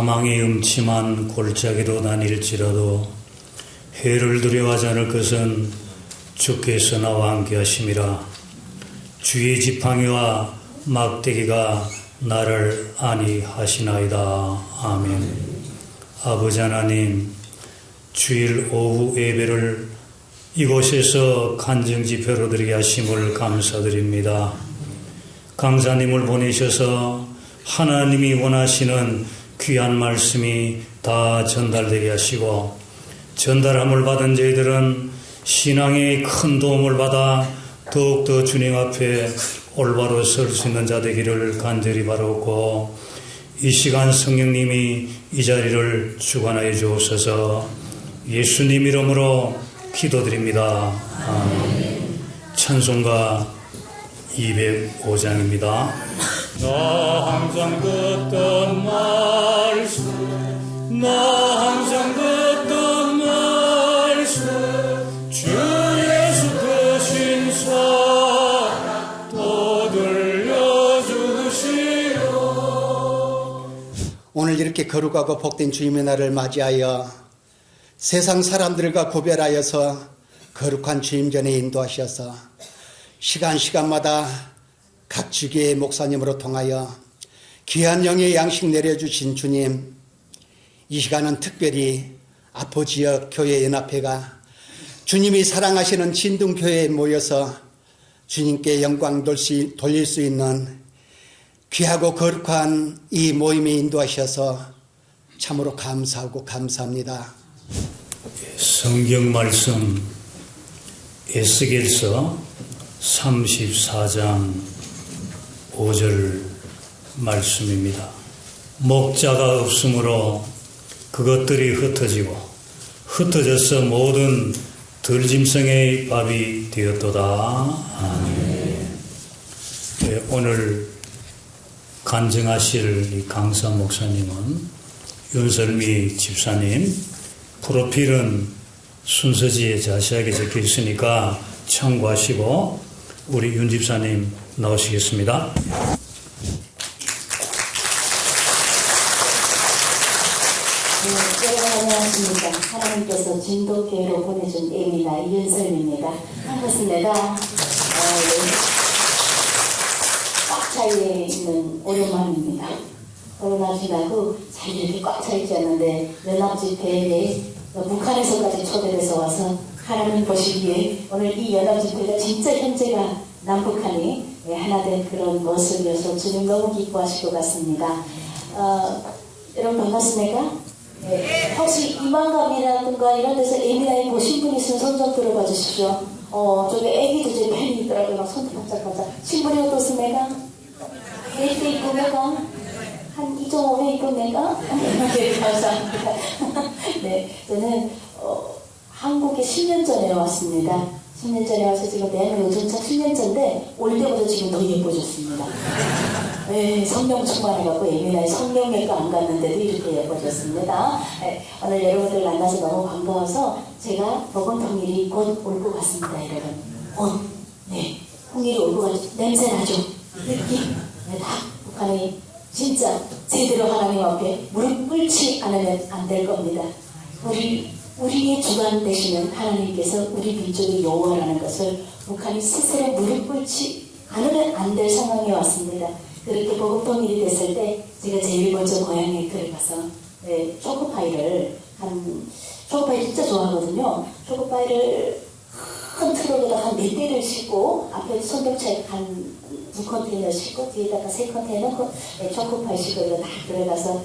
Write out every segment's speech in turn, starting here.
사망의 음침한 골짜기로 다닐지라도 해를 두려워하지 않을 것은 주께서 나와 함께 하심이라. 주의 지팡이와 막대기가 나를 안위하시나이다. 아멘. 아버지 하나님, 주일 오후 예배를 이곳에서 간증집회로 드리게 하심을 감사드립니다. 강사님을 보내셔서 하나님이 원하시는 귀한 말씀이 다 전달되게 하시고, 전달함을 받은 저희들은 신앙의 큰 도움을 받아 더욱더 주님 앞에 올바로 설 수 있는 자 되기를 간절히 바라옵고, 이 시간 성령님이 이 자리를 주관하여 주옵소서. 예수님 이름으로 기도드립니다. 아멘. 찬송가 205장입니다. 나 항상 듣던 말씀, 나 항상 듣던 말씀, 주 예수 크신 사랑 또 들려주시오. 오늘 이렇게 거룩하고 복된 주님의 날을 맞이하여 세상 사람들과 구별하여서 거룩한 주님 전에 인도하셔서 시간마다 각 주교의 목사님으로 통하여 귀한 영의 양식 내려주신 주님, 이 시간은 특별히 아포지역 교회 연합회가 주님이 사랑하시는 진둥교회에 모여서 주님께 영광 돌릴 수 있는 귀하고 거룩한 이 모임에 인도하셔서 참으로 감사하고 감사합니다. 성경 말씀 에스겔서 34장 5절 말씀입니다. 목자가 없으므로 그것들이 흩어져서 모든 들짐승의 밥이 되었도다. 아멘. 네, 오늘 간증하실 이 강사 목사님은 윤설미 집사님, 프로필은 순서지에 자세하게 적혀 있으니까 참고하시고 우리 윤 집사님 나오시겠습니다. 여러분 안녕하십니까. 하나님께서 진도교회로 보내준 애미나 이윤설미입니다. 반갑습니다. 꽉 차에 있는 오랜만입니다. 코로나 지나고 잘 이렇게 꽉 차 있지 않는데 연합집회에 북한에서까지 초대돼서 와서 하나님 보시기에 오늘 이 연합집회가 진짜 현재가 남북한이 하나 된 그런 모습이어서 주님 너무 기뻐하실 것 같습니다. 여러분 반갑습니까? 네. 혹시 이만감이라든가 이런 데서 예민하게 보신 분 있으면 손 좀 들어봐 주십시오. 저기 애기도 제 팬이 있더라고요. 막 손도 반짝반짝. 신분이 어떻습니까? 데이트 있고 내가 한 2.5회 있고 내가 네, 감사합니다. 네, 저는 한국에 10년 전에 왔습니다. 10년 전에 와서 지금 대한민국 전차 10년 전인데 올 때보다 지금 더 예뻐졌습니다. 네, 성령 충만해갖고 예민하게 성령외과 안 갔는데도 이렇게 예뻐졌습니다. 네, 오늘 여러분들 만나서 너무 반가워서 제가 먹은 통일이 곧 올 것 같습니다, 여러분. 네, 통일이 올 것 같죠. 냄새 나죠? 느낌? 네, 다 북한이 진짜 제대로 하나님 앞에 무릎 꿇지 않으면 안 될 겁니다. 우리의 주관 되시는 하나님께서 우리 민족의 여호와라는 것을 북한이 스스로 무릎 꿇지 않으면 안 될 상황이 왔습니다. 그렇게 복음 통일이 됐을 때 제가 제일 먼저 고향에 들어가서 초코파이를 초코파이 진짜 좋아하거든요. 초코파이를 큰 트럭에다 한 4대를 싣고 앞에 손동차에 한 2컨테이너 싣고 뒤에다가 3컨테이너 넣고 초코파이 싣고 이거 다 들어가서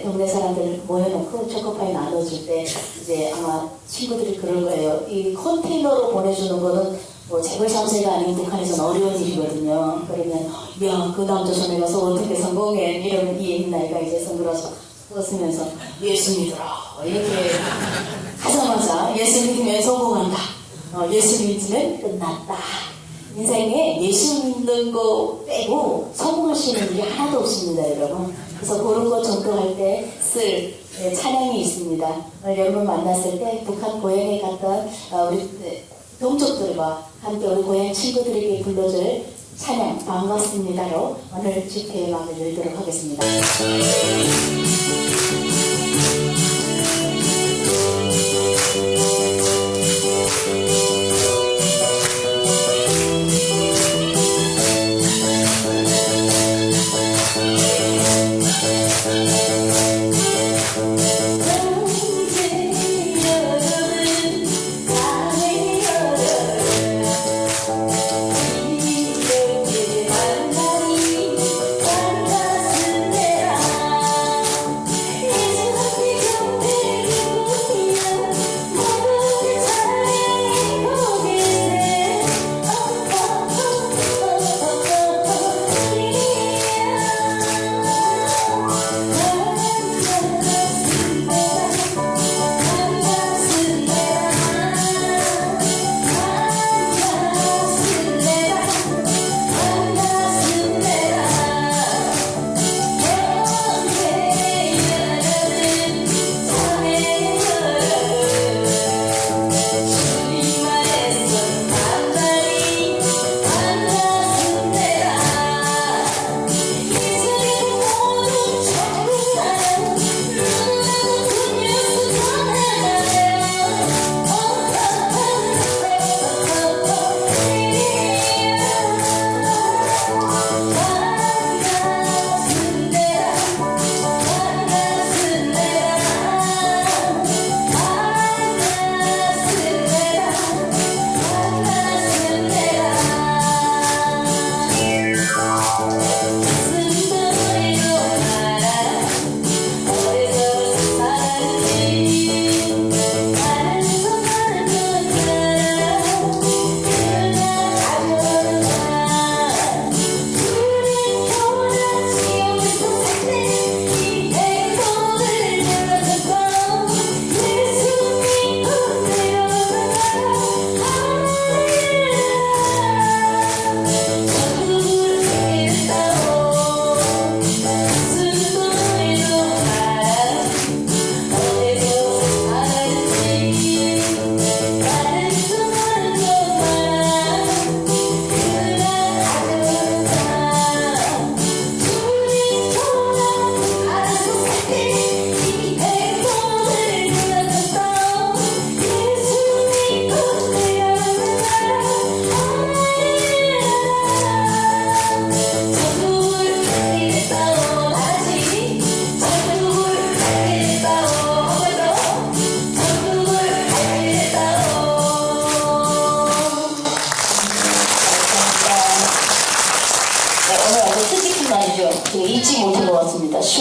동네 사람들 모여놓고 초코파이 나눠줄 때 이제 아마 친구들이 그럴 거예요. 이 컨테이너로 보내주는 거는 뭐 재벌 3세가 아닌 북한에서는 어려운 일이거든요. 그러면 야, 그 남자 전에 가서 어떻게 성공해? 이러면 이 옛날이가 이제 성들어서 웃으면서 예수 믿으라 이렇게 하자마자 예수 믿으면 성공한다. 예수 믿으면 끝났다. 인생에 예수 믿는 거 빼고 성공할 수 있는 일이 하나도 없습니다, 여러분. 그래서 그런 거 전도할 때 쓸 찬양이 있습니다. 여러분 만났을 때 북한 고향에 갔던 우리 동족들과 함께 우리 고향 친구들에게 불러줄 찬양 반갑습니다로 오늘 집회의 막을 열도록 하겠습니다.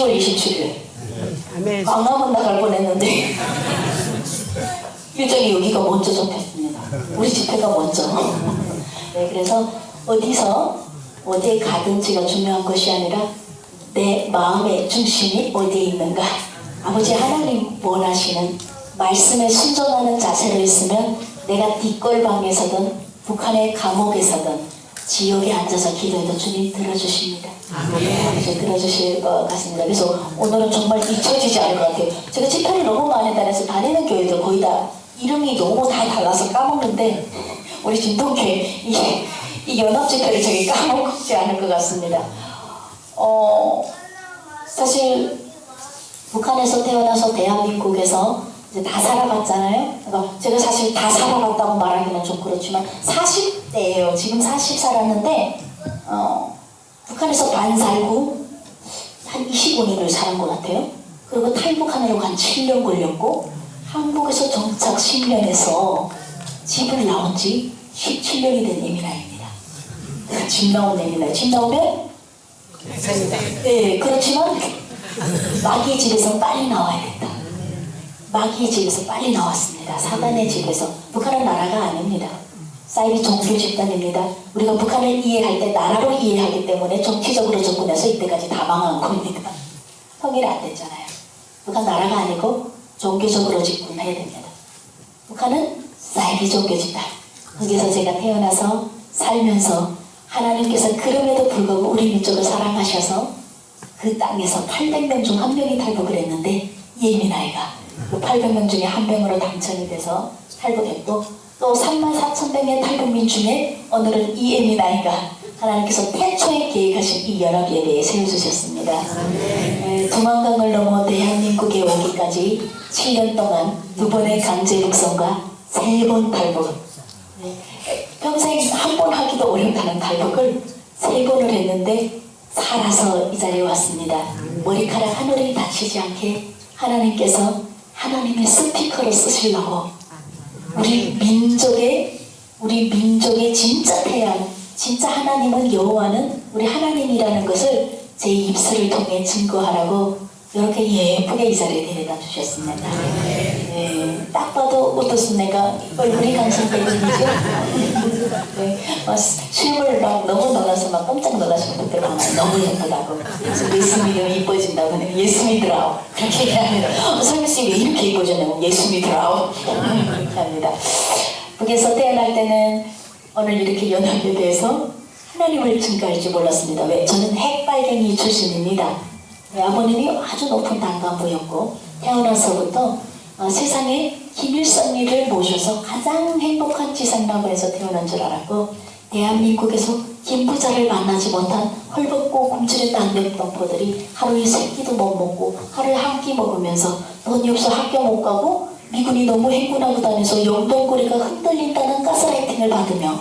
10월 27일. 아멘. 강남은 나갈 뻔했는데 일정이 여기가 먼저 잡혔습니다. 우리 집회가 먼저. 네, 그래서 어디에 가든지가 중요한 것이 아니라 내 마음의 중심이 어디에 있는가. 아버지 하나님 원하시는 말씀에 순종하는 자세로 있으면 내가 뒷골방에서든 북한의 감옥에서든 지옥에 앉아서 기도해도 주님 들어주십니다. 아버지 들어주실 것 같습니다. 그래서 오늘은 정말 잊혀지지 않을 것 같아요. 제가 집회를 너무 많이 다녀서 다니는 교회도 거의 다 이름이 너무 다 달라서 까먹는데 우리 진동교회 이 연합 집회를 저기 까먹지 않을 것 같습니다. 사실 북한에서 태어나서 대한민국에서 이제 다 살아봤잖아요. 그러니까 제가 사실 다 살아봤다고 말하기는 좀 그렇지만 40대예요. 지금 40 살았는데 북한에서 반 살고 한 25년을 살은 것 같아요. 그리고 탈북하느라고 한 7년 걸렸고 한국에서 정착 10년에서 집을 나온 지 17년이 된 예민아입니다. 집 나온 예민아. 집 나오면 네, 그렇지만 마귀의 집에서 빨리 나와야 된다. 마귀의 집에서 빨리 나왔습니다. 사단의 집에서. 북한은 나라가 아닙니다. 사이비 종교 집단입니다. 우리가 북한을 이해할 때 나라로 이해하기 때문에 정치적으로 접근해서 이때까지 다 망한 겁니다. 통일이 안 됐잖아요. 북한 나라가 아니고 종교적으로 집권해야 됩니다. 북한은 사이비 종교 집단. 거기서 제가 태어나서 살면서 하나님께서 그럼에도 불구하고 우리 민족을 사랑하셔서 그 땅에서 800명 중 한 명이 탈북을 했는데 예민아이가 그 800명 중에 한 명으로 당첨이 돼서 탈북했고 또 34,100명 탈북민 중에 오늘은 이 예민아이가 하나님께서 태초에 계획하신 이 연합 예배에 세워주셨습니다. 두만강을 넘어 대한민국에 오기까지 7년 동안 2번의 강제 북송과 3번 탈북. 평생 한 번 하기도 어렵다는 탈북을 3번을 했는데 살아서 이 자리에 왔습니다. 머리카락 한 올이 다치지 않게 하나님께서 하나님의 스피커로 쓰시려고 우리 민족의 진짜 태양, 진짜 하나님은 여호와는 우리 하나님이라는 것을 제 입술을 통해 증거하라고 이렇게 예쁘게 이 자리에 데려다 주셨습니다. 네, 딱 봐도 어떻습니까? 얼굴이 강성대군이죠? 네, 실물 너무 놀라서 막 깜짝 놀라시는 분들 많아요. 너무 예쁘다고. 그래서 예수 믿으면 이뻐진다고. 예수 믿으라고. 그렇게 얘기합니다. 설교씨 왜 이렇게 이뻐졌냐고. 예수 믿으라고. 그렇게 합니다. 북에서 태어날 때는 오늘 이렇게 연합에 대해서 하나님을 증거할 줄 몰랐습니다. 왜? 저는 핵발견이 출신입니다. 네, 아버님이 아주 높은 단간부였고 태어나서부터 세상에 김일성이를 모셔서 가장 행복한 지상라고 해서 태어난 줄 알았고 대한민국에서 김부자를 만나지 못한 헐벗고 굶주렸던 안백동포들이 하루에 3끼도 못 먹고 하루에 한 끼 먹으면서 돈이 없어 학교 못 가고 미군이 너무 행군하고 다녀서 영동고리가 흔들린다는 가스라이팅을 받으며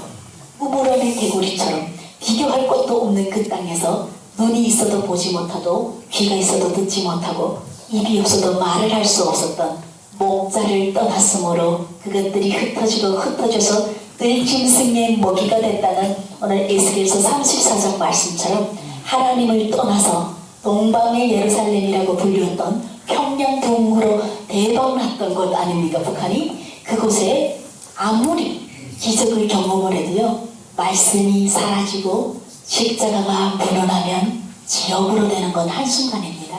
우물안의 개구리처럼 비교할 것도 없는 그 땅에서 눈이 있어도 보지 못하고 귀가 있어도 듣지 못하고 입이 없어도 말을 할 수 없었던 목자를 떠났으므로 그것들이 흩어져서 늘 짐승의 먹이가 됐다는 오늘 에스겔서 34장 말씀처럼 하나님을 떠나서 동방의 예루살렘이라고 불렸던 평양동으로 대박났던 곳 아닙니까? 북한이 그곳에 아무리 기적을 경험을 해도요 말씀이 사라지고 십자가가 무너나면 지옥으로 되는 건 한순간입니다.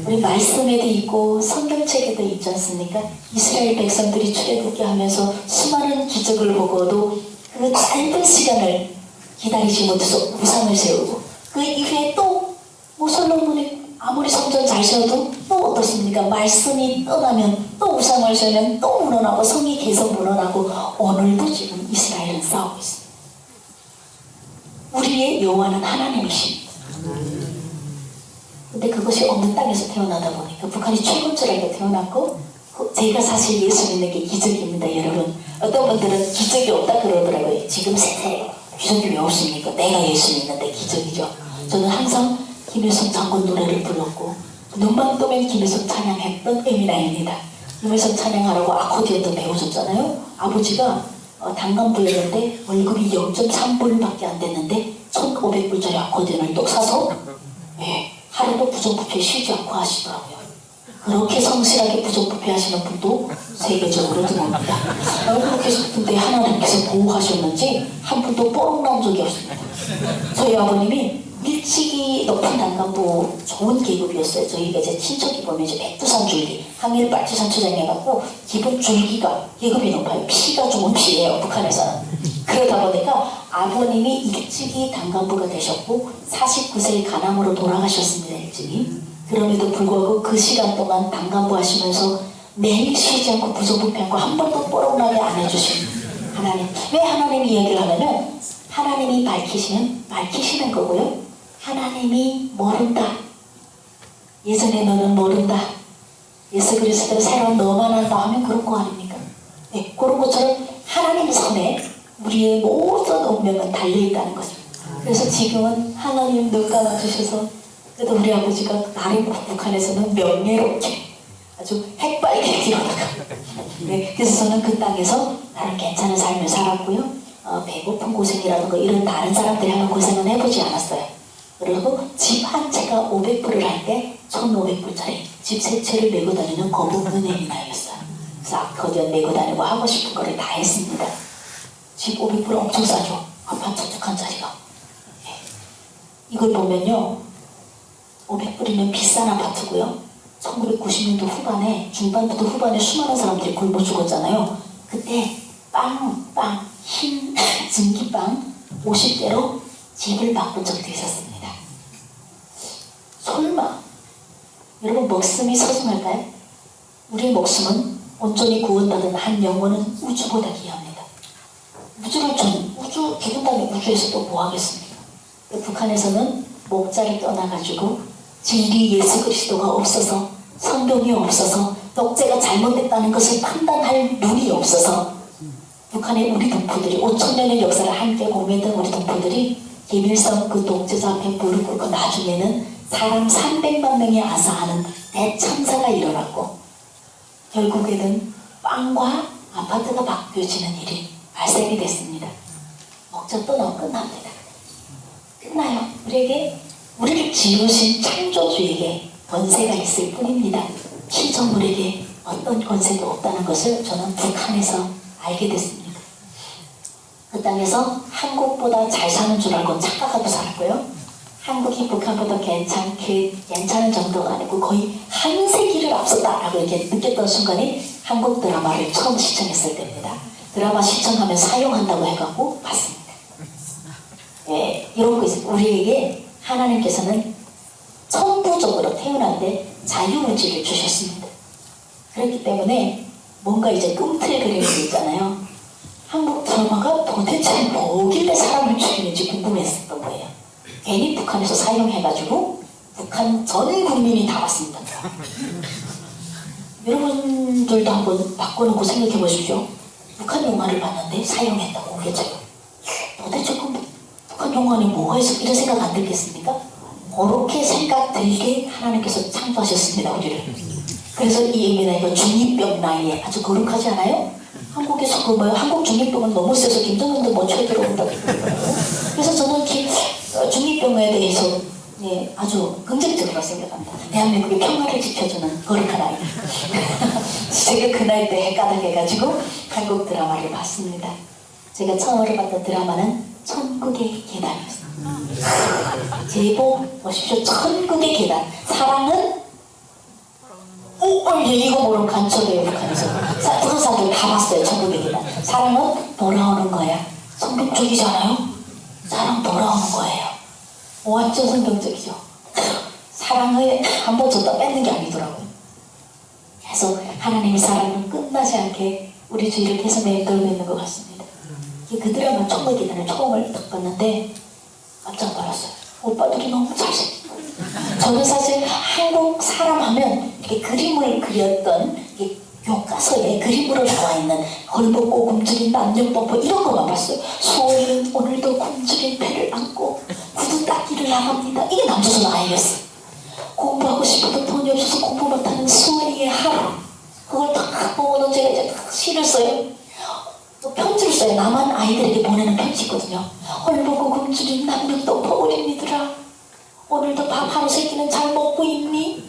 우리 말씀에도 있고 성경책에도 있지 않습니까? 이스라엘 백성들이 출애굽기 하면서 수많은 기적을 보고도 그 짧은 시간을 기다리지 못해서 우상을 세우고 그 이후에 또 솔로몬이 아무리 성전 잘 세워도 또 어떻습니까? 말씀이 떠나면 또 우상을 세우면 또 무너나고 성이 계속 무너나고 오늘도 지금 이스라엘은 싸우고 있습니다. 우리의 여호와는 하나님이십니다. 근데 그것이 없는 땅에서 태어나다 보니까 북한이 최고인 줄 알고 태어났고 제가 사실 예수 믿는 게 기적입니다. 여러분 어떤 분들은 기적이 없다 그러더라고요. 지금 세상에 기적이 왜 없습니까? 내가 예수 믿는데 기적이죠. 저는 항상 김일성 장군 노래를 불렀고 눈만 뜨면 김일성 찬양했던 예민아입니다. 김일성 찬양하라고 아코디언도 배워줬잖아요. 아버지가 단간부였는데 월급이 0.3불밖에 안 됐는데 1,500불짜리 아코디언을 또 사서 하루도 부정부패 쉬지 않고 하시더라고요. 그렇게 성실하게 부정부패 하시는 분도 세계적으로 드뭅니다. 그렇게 근데 하나님께서 보호하셨는지 한 분도 뻥난 적이 없습니다. 저희 아버님이 일찍이 높은 단간부 좋은 계급이었어요. 저희가 이제 친척이 보면 이제 백두산 줄기, 항일 빨치산 초장 해갖고 기본 줄기가 계급이 높아요. 피가 좋은 피예요, 북한에서는. 그러다 보니까 아버님이 일찍이 단간부가 되셨고 49세의 간암으로 돌아가셨습니다, 일찍이. 그럼에도 불구하고 그 시간 동안 단간부 하시면서 매일 쉬지 않고 부정부패한 거 한 번도 뽀록나게 안 해주신 하나님. 왜 하나님 이야기를 하냐면 하나님이 밝히시는 거고요. 하나님이 모른다. 예전에 너는 모른다. 예수 그리스도를 새로 너만 안다 하면 그런 거 아닙니까? 네, 그런 것처럼 하나님 손에 우리의 모든 운명은 달려있다는 거죠. 그래서 지금은 하나님 눈 감아주셔서 그래도 우리 아버지가 나름 북한에서는 명예롭게 아주 핵빨개 기어다가 네, 그래서 저는 그 땅에서 나름 괜찮은 삶을 살았고요. 배고픈 고생이라든가 이런 다른 사람들이 하는 고생은 해보지 않았어요. 그리고 집 한 채가 500불을 할 때 1,500불짜리 집 세 채를 메고 다니는 거북은행이 나였어요. 그래서 아커디언 메고 다니고 하고 싶은 거를 다 했습니다. 집 500불 엄청 싸죠. 아파트 2칸짜리가. 네. 이걸 보면요. 500불이면 비싼 아파트고요. 1990년도 후반에, 중반부터 후반에 수많은 사람들이 굶어 죽었잖아요. 그때 흰 증기빵 50개로 집을 바꾼 적도 있었습니다. 설마 여러분 목숨이 소중할까요? 우리의 목숨은 온전히 구원받은 한 영혼은 우주보다 귀합니다. 죽은 다음에 우주에서 또 뭐 하겠습니까? 북한에서는 목자를 떠나가지고 진리 예수 그리스도가 없어서 성경이 없어서 독재가 잘못됐다는 것을 판단할 눈이 없어서 북한의 우리 동포들이 5,000년의 역사를 함께 공유했던 우리 동포들이 김일성 그 독재자 앞에 무릎 꿇고 나중에는 사람 300만 명이 아사하는 대참사가 일어났고 결국에는 빵과 아파트가 바뀌어지는 일이 발생이 됐습니다. 목자 떠나면 끝납니다. 끝나요. 우리를 지으신 창조주에게 권세가 있을 뿐입니다. 피조물에게 어떤 권세도 없다는 것을 저는 북한에서 알게 됐습니다. 그 땅에서 한국보다 잘 사는 줄 알고 착각하고 살았고요. 한국이 북한보다 괜찮은 정도가 아니고 거의 한 세기를 앞섰다라고 이렇게 느꼈던 순간이 한국 드라마를 처음 시청했을 때입니다. 드라마 시청하면 사용한다고 해갖고 봤습니다. 예, 이런 거 있어요. 우리에게 하나님께서는 천부적으로 태어났는데 자유의지를 주셨습니다. 그렇기 때문에 뭔가 이제 꿈틀거리는 게 있잖아요. 한국 드라마가 도대체 뭐길래 사람을 죽이는지 궁금했었던 거예요. 괜히 북한에서 사용해가지고 북한 전 국민이 다 봤습니다. 여러분들도 한번 바꿔놓고 생각해 보십시오. 북한 영화를 봤는데 사용했다고 그랬죠. 도대체 북한 영화에 뭐가 있어? 이런 생각 안 들겠습니까? 그렇게 생각 들게 하나님께서 창조하셨습니다, 우리를. 그래서 이 얘기나 이거 중이병 나이에 아주 거룩하지 않아요? 한국에서 한국 중이병은 너무 세서 김정은도 못 쳐야 들어온다고. 그래서 저는 중이병에 대해서 예, 아주 긍정적으로 생각합니다. 대한민국의 평화를 지켜주는 거룩한 아이. 제가 그 나이 때 헷가닥해가지고 한국 드라마를 봤습니다. 제가 처음으로 봤던 드라마는 천국의 계단이었어요. 제목 보십시오. 천국의 계단. 사랑은 이거 모르는 간첩이에요, 북한에서. 그런 사람들 다 봤어요, 천국의 계단. 사랑은 돌아오는 거야. 성경적이잖아요? 사랑 돌아오는 거예요. 완전 성경적이죠. 사랑을 한번 줬다 뺏는 게 아니더라고요. 그래서 하나님의 사랑은 끝나지 않게 우리 주위를 계속 맴돌고 있는 것 같습니다. 그 드라마 천국의 계단을 처음을 딱 봤는데 깜짝 놀랐어요. 오빠들이 너무 잘생겼어요. 저는 사실 한국 사람 하면 이렇게 그림을 그렸던 교과서에 그림으로 나와 있는 헐벗고 굶주린 남녀범퍼 이런 거만 봤어요. 수호이는 오늘도 굶주린 배를 안고 구두 닦기를 나갑니다. 이게 남조선 아이였어요. 공부하고 싶어도 돈이 없어서 공부 못하는 수호이의 하루. 그걸 딱 보고는 제가 이제 시를 써요. 또 편지를 써요. 남한 아이들에게 보내는 편지 있거든요. 헐벗고 굶주린 남녀범퍼 어린이들아, 오늘도 밥 하루 세 끼는 잘 먹고 있니?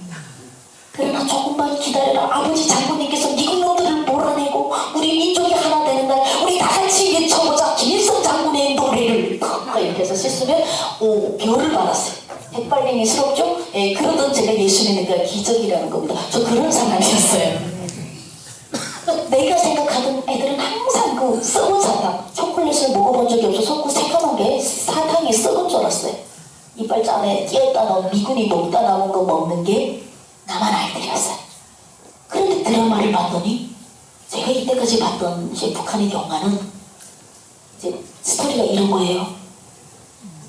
그러나 조금만 기다려라. 아버지 장모님께서 미국 놈들을 몰아내고 우리 민족이 하나 되는 날 우리 다 같이 외쳐보자. 김일성 장군의 노래를 이렇게 해서 씻으면 별을 받았어요. 백발갱이스럽죠? 예, 그러던 제가 예수 믿으니까 기적이라는 겁니다. 저 그런 사람이었어요. 내가 생각하던 애들은 항상 그 썩은 사탕, 초콜릿을 먹어본 적이 없어서 그 새까만 게 사탕이 썩은 줄 알았어요. 이빨 안에 띄었다 놓은 미군이 먹다 남은 거 먹는 게 나만 아이들이었어요. 그런데 드라마를 봤더니 제가 이때까지 봤던 이제 북한의 영화는 이제 스토리가 이런 거예요.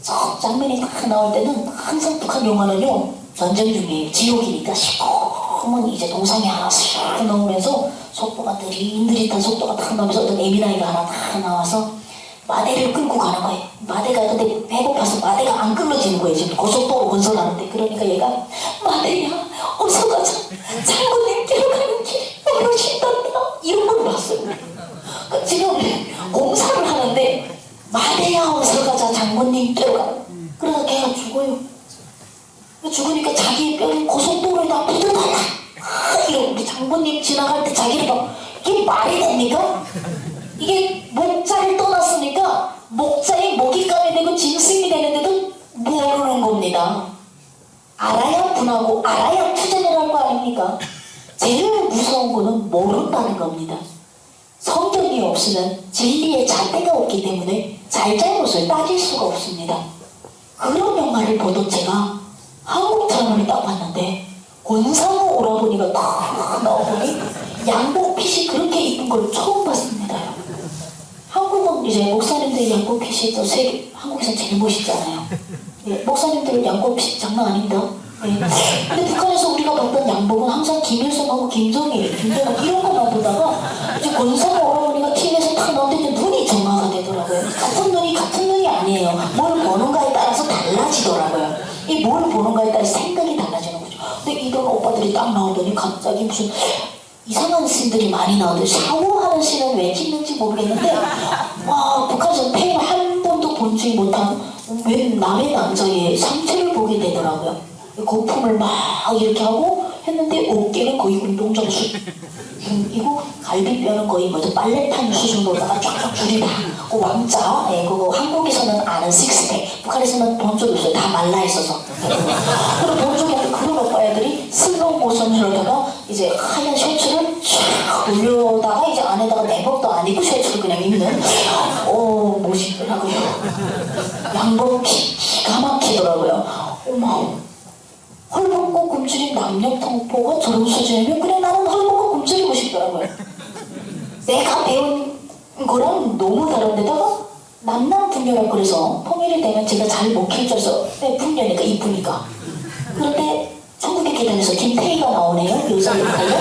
저 장면이 딱 나올 때는 항상 북한 영화는요 전쟁 중에 지옥이니까 시커먼 이제 동상이 하나 싹 나오면서 속도가 느릿느릿한 속도가 탁 나오면서 어떤 애미나이가 하나 탁 나와서 마대를 끌고 가는 거예요. 마대가 근데 배고파서 마대가 안 끌어지는 거예요. 지금 고속도로 건설하는데. 그러니까 얘가 마대야 어서 가자. 장군님께로 가는 길 너무 쉽단다. 이런 걸 봤어요. 그러니까 지금 공사를 하는데 마대야 어서 가자. 장군님께로 가는. 그러다 걔가 죽어요. 죽으니까 자기의 뼈를 고속도로에다 묻어달라. 이러고 우리 장군님 지나갈 때 자기를 막 이게 말이 됩니까? 이게 목자를 떠났으니까 목자의 먹잇감이 되고 짐승이 되는데도 모르는 겁니다. 알아야 분하고 알아야 투쟁을 할 거 아닙니까? 제일 무서운 거는 모른다는 겁니다. 성경이 없으면 진리의 잣대가 없기 때문에 잘잘못을 따질 수가 없습니다. 그런 영화를 보던 제가 한국 드라마를 딱 봤는데 권상우 오라버니가 딱 나오더니 양복핏이 그렇게 이쁜 걸 처음 봤습니다. 한국은 이제 목사님들 양복핏이 또 한국에서 제일 멋있잖아요. 예, 목사님들 양복핏 장난 아닙니다. 예. 근데 북한에서 우리가 봤던 양복은 항상 김일성하고 김정일 이런 것만 보다가 이제 권상우 오라버니가 TV에서 탁 나오는데 눈이 정화가 되더라고요. 같은 눈이 아니에요. 뭘 보는가에 따라서 달라지더라고요. 이 뭘 보는가에 따라 생각이 달라지는 거죠. 근데 이런 오빠들이 딱 나오더니 갑자기 무슨 이상한 씬들이 많이 나오는데 샤워하는 씬은 왜 찍는지 모르겠는데 와 북한에서 팬 한 번도 본지 못한 웬 남의 남자의 상체를 보게 되더라고요. 거품을 막 이렇게 하고 했는데 어깨는 거의 운동장 이거 갈비뼈는 거의 뭐죠 빨래판 수준으로다가 쫙쫙 줄이 다 그 왕자 그거 한국에서는 아는 식스팩 북한에서는 본 적이 없어요. 다 말라 있어서 그리고 본 적이 없는데 그런 오빠 애들이 슬로우 모션으로다가 이제 하얀 셔츠를 쫙 올려다가 이제 안에다가 내복도 안 입고 셔츠를 그냥 입는 멋있더라고요. 양복 기가 막히더라고요. 어머 헐벗고 굶주린 남녀통포가 저런 수준이면 그래 나는 헐벗고 굶주리고 싶더라고요. 내가 배운 거랑 너무 다른데다가 남남분녀라고 그래서 통일이 되면 제가 잘 먹힐 줄 알아서 분녀니까 이쁘니까 그런데 천국의 계단에서 김태희가 나오네요. 여자 역할로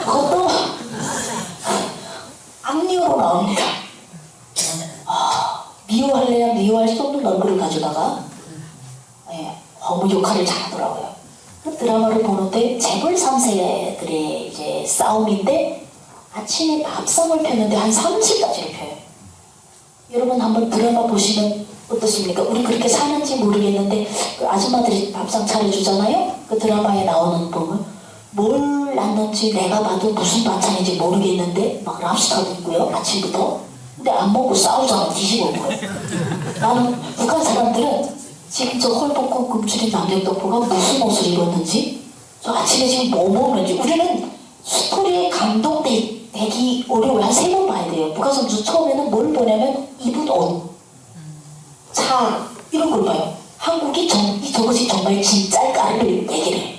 그것도 악녀로 나옵니다. 미워할래야 미워할 수 없는 얼굴을 가져다가 어머 역할을 잘하더라고요. 그 드라마를 보는데 재벌 3세들의 이제 싸움인데 아침에 밥상을 펴는데 한 30가지를 펴요. 여러분 한번 드라마 보시면 어떻습니까? 우리 그렇게 사는지 모르겠는데 그 아줌마들이 밥상 차려주잖아요? 그 드라마에 나오는 보면 뭘 낳는지 내가 봐도 무슨 반찬인지 모르겠는데 막 랍스타도 있고요 아침부터. 근데 안 먹고 싸우잖아. 뒤집어 먹어요. 나는 북한 사람들은 지금 저 헐벗고 굶주린 남녀떡보가 무슨 옷을 입었는지 저 아침에 지금 뭐 먹는지 우리는 스토리에 감동되기 어려워요. 한 3번 봐야 돼요. 북한 선수 처음에는 뭘 보냐면 입은 옷, 차 이런 걸 봐요. 한국이 저것이 정말 진짜일까를 얘기를 해요.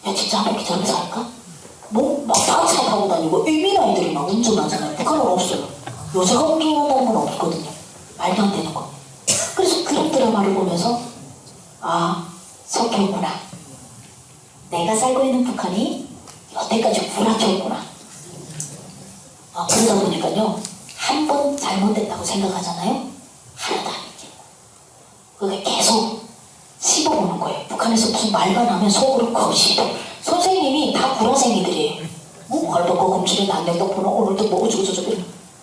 야 진짜 한국이 저렇게 살까? 막 다 차 타고 다니고 애미나이들이 막 운전하잖아요. 북한은 없어요. 여자가 운전한다는 건 없거든요. 말도 안 되는 거. 그래서 그런 드라마를 보면서 석혔구나. 내가 살고 있는 북한이 여태까지 불악했구나. 그러다 보니까요. 한 번 잘못됐다고 생각하잖아요. 하나도 아니지. 그게 계속 씹어보는 거예요. 북한에서 무슨 말만 하면 속으로 그거 씹어. 선생님이 다 구라생이들이에요. 헐벗고 굶주린 남녀떡보는 오늘도 뭐 어쩌고저쩌고.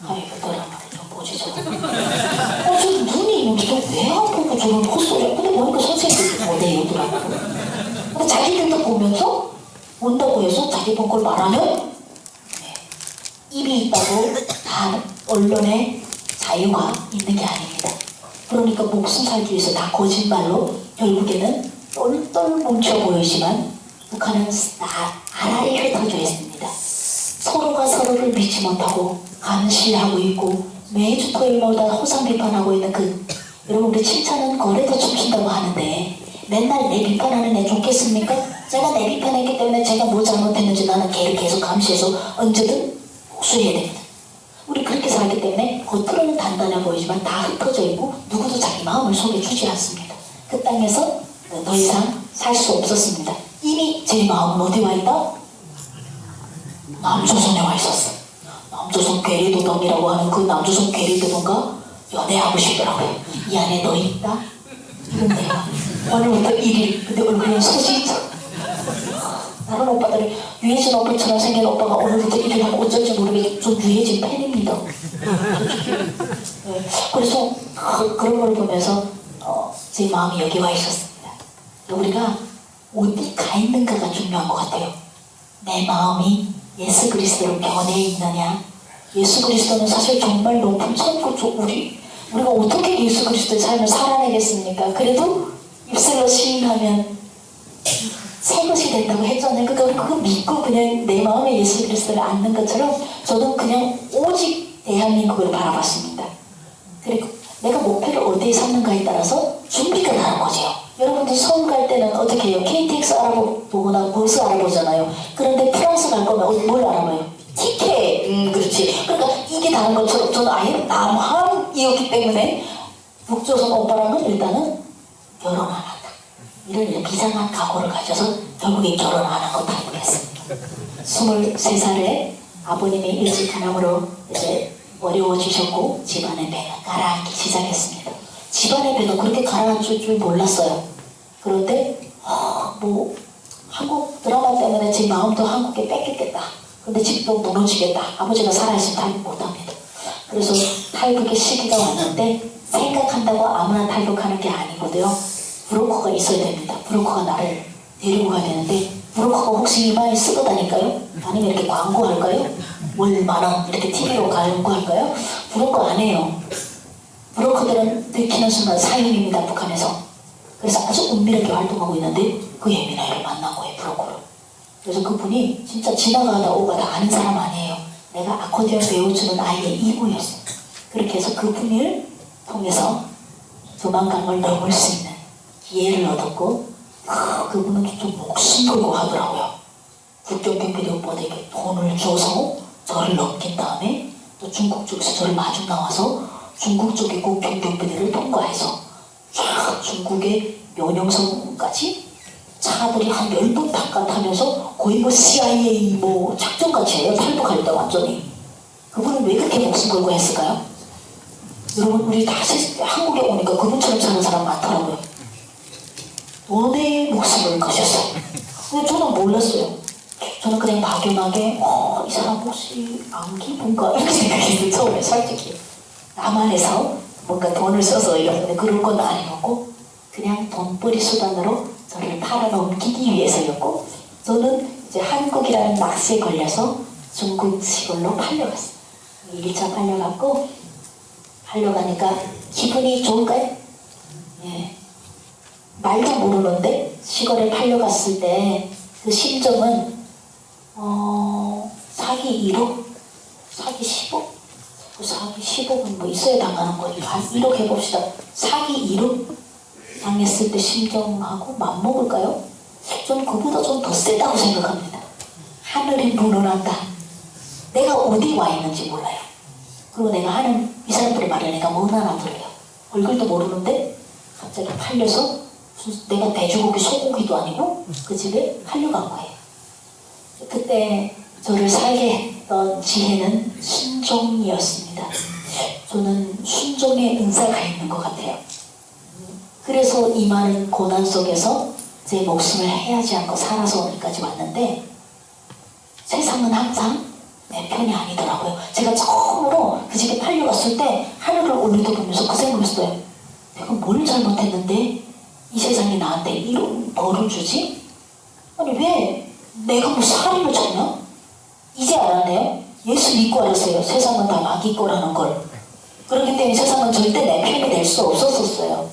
아이고 드라마를 좀 보지 저거. 저 눈이 있는데 왜 안 보고 저런 헛소리야. 근데 보니까 선생님이 못해요 드라마. 자기 본 걸 말하면 입이 있다고 다 언론에 자유가 있는 게 아닙니다. 그러니까 목숨 살기 위해서 다 거짓말로 결국에는 똘똘 뭉쳐 보이지만 북한은 나라리 흩어져 있습니다. 서로가 서로를 믿지 못하고 감시하고 있고 매주 토요일마다 허상 비판하고 있는 여러분 우리 칭찬은 거래도 춤춘다고 하는데 맨날 내 비판하는 애 좋겠습니까? 제가 내 비판했기 때문에 제가 뭐 잘못했는지 나는 걔를 계속 감시해서 언제든 복수해야 됩니다. 우리 그렇게 살기 때문에 겉으로는 단단해 보이지만 다 흩어져 있고 누구도 자기 마음을 속에 주지 않습니다. 그 땅에서 더 이상 살 수 없었습니다. 이미 제 마음은 어디 와 있다? 남조선에 와 있었어. 남조선 괴리도동이라고 하는 그 남조선 괴리도동과 연애하고 싶더라고요. 이 안에 너 있다? 이런 내가 오늘부터 1일 근데 얼굴에 소식 다른 오빠들이 유해진 오빠처럼 생긴 오빠가 오늘부터 1일 하면 어쩔지 모르겠는데 저 유해진 팬입니다. 네, 그래서 그런 걸 보면서 제 마음이 여기 와 있었습니다. 우리가 어디 가 있는가가 중요한 것 같아요. 내 마음이 예수 그리스도로 변해 있느냐. 예수 그리스도는 사실 정말 높은 천국 우리가 어떻게 예수 그리스도의 삶을 살아내겠습니까? 그래도 입술로 시인하면 새 것이 된다고 했잖아요. 그러니까 그거 믿고 그냥 내 마음에 예수 그리스도를 안는 것처럼 저는 그냥 오직 대한민국을 바라봤습니다. 그리고 내가 목표를 어디에 삼는가에 따라서 준비가 다른 거죠. 여러분들 서울 갈 때는 어떻게 해요? KTX 알아보거나 버스 알아보잖아요. 그런데 프랑스 갈 거면 뭘 알아봐요? 티켓. 그렇지. 그러니까 이게 다른 것처럼 저는 아예 남한이었기 때문에 북조선 오빠랑은 일단은 결혼 안 한다. 이런 비상한 각오를 가져서 결국에 결혼 안 하고 탈북했습니다. 23살에 아버님이 일찍 가남으로 이제 어려워지셨고 집안의 배가 가라앉기 시작했습니다. 집안의 배도 그렇게 가라앉을 줄 몰랐어요. 그런데 뭐 한국 드라마 때문에 제 마음도 한국에 뺏겼겠다. 근데 집도 무너지겠다. 아버지가 살아있으면 탈북 못합니다. 그래서 탈북의 시기가 왔는데 생각한다고 아무나 탈북하는 게 아니거든요. 브로커가 있어야 됩니다. 브로커가 나를 데리고 가야 되는데 브로커가 혹시 이마에 쓰고 다닐까요? 아니면 이렇게 광고할까요? 월 만원 이렇게 TV로 광고할까요? 브로커 안 해요. 브로커들은 들키는 순간 사형입니다. 북한에서. 그래서 아주 은밀하게 활동하고 있는데 그 예민아이를 만난 거예요. 브로커를. 그래서 그분이 진짜 지나가다 오가다 아는 사람 아니에요. 내가 아코디언 배워주는 아이의 이모였어요. 그렇게 해서 그분을 통해서 두만강을 넘을 수 있는 기회를 얻었고 그분은 좀 목숨 걸고 하더라고요. 국경경비대 오빠들에게 돈을 줘서 저를 넘긴 다음에 또 중국 쪽에서 저를 마중 나와서 중국 쪽의 국경경비대를 통과해서 쫙 중국의 면영성까지 차들이 한 10번 타면서 거의 뭐 CIA 뭐 작전같이 해요. 탈북할 때 완전히. 그분은 왜 그렇게 목숨 걸고 했을까요? 여러분 우리 다시 한국에 오니까 그분처럼 사는 사람 많더라고요. 돈에 목숨을 거셨어요. 근데 저는 몰랐어요. 저는 그냥 막연하게 이 사람 혹시 안 기쁜가 이렇게 생각했어요. 처음에 솔직히. 남한에서 뭔가 돈을 써서 이러는데 그런 건 아니었고 그냥 돈벌이 수단으로 저를 팔아넘기기 위해서였고 저는 이제 한국이라는 낚시에 걸려서 중국 시골로 팔려갔어요. 1차 팔려갔고 팔려가니까 기분이 좋을까요? 예. 말도 모르는데 시골에 팔려갔을 때 그 심정은 사기 1억? 사기 10억? 그 사기 10억은 뭐 있어야 당하는 거니까 한 1억 해봅시다. 사기 1억 당했을 때 심정하고 맞먹을까요? 저는 그보다 좀 더 세다고 생각합니다. 하늘이 무너난다. 내가 어디 와 있는지 몰라요. 그리고 내가 하는 이 사람들의 말을 내가 못 알아들어요. 얼굴도 모르는데 갑자기 팔려서 내가 돼지고기 소고기도 아니고 그 집에 팔려간 거예요. 그때 저를 살게 했던 지혜는 순종이었습니다. 저는 순종의 은사가 있는 것 같아요. 그래서 이 많은 고난 속에서 제 목숨을 해하지 않고 살아서 오늘까지 왔는데 세상은 항상 내 편이 아니더라고요. 제가 처음으로 그 집에 팔려갔을 때 하늘을 올려다보면서 그 생각했어요. 내가 뭘 잘못했는데 이 세상에 나한테 이런 벌을 주지? 아니 왜 내가 뭐 사람을 찾냐? 이제 알았네요. 예수 믿고 알았어요. 세상은 다 마귀 거라는 걸. 그렇기 때문에 세상은 절대 내 편이 될 수 없었어요.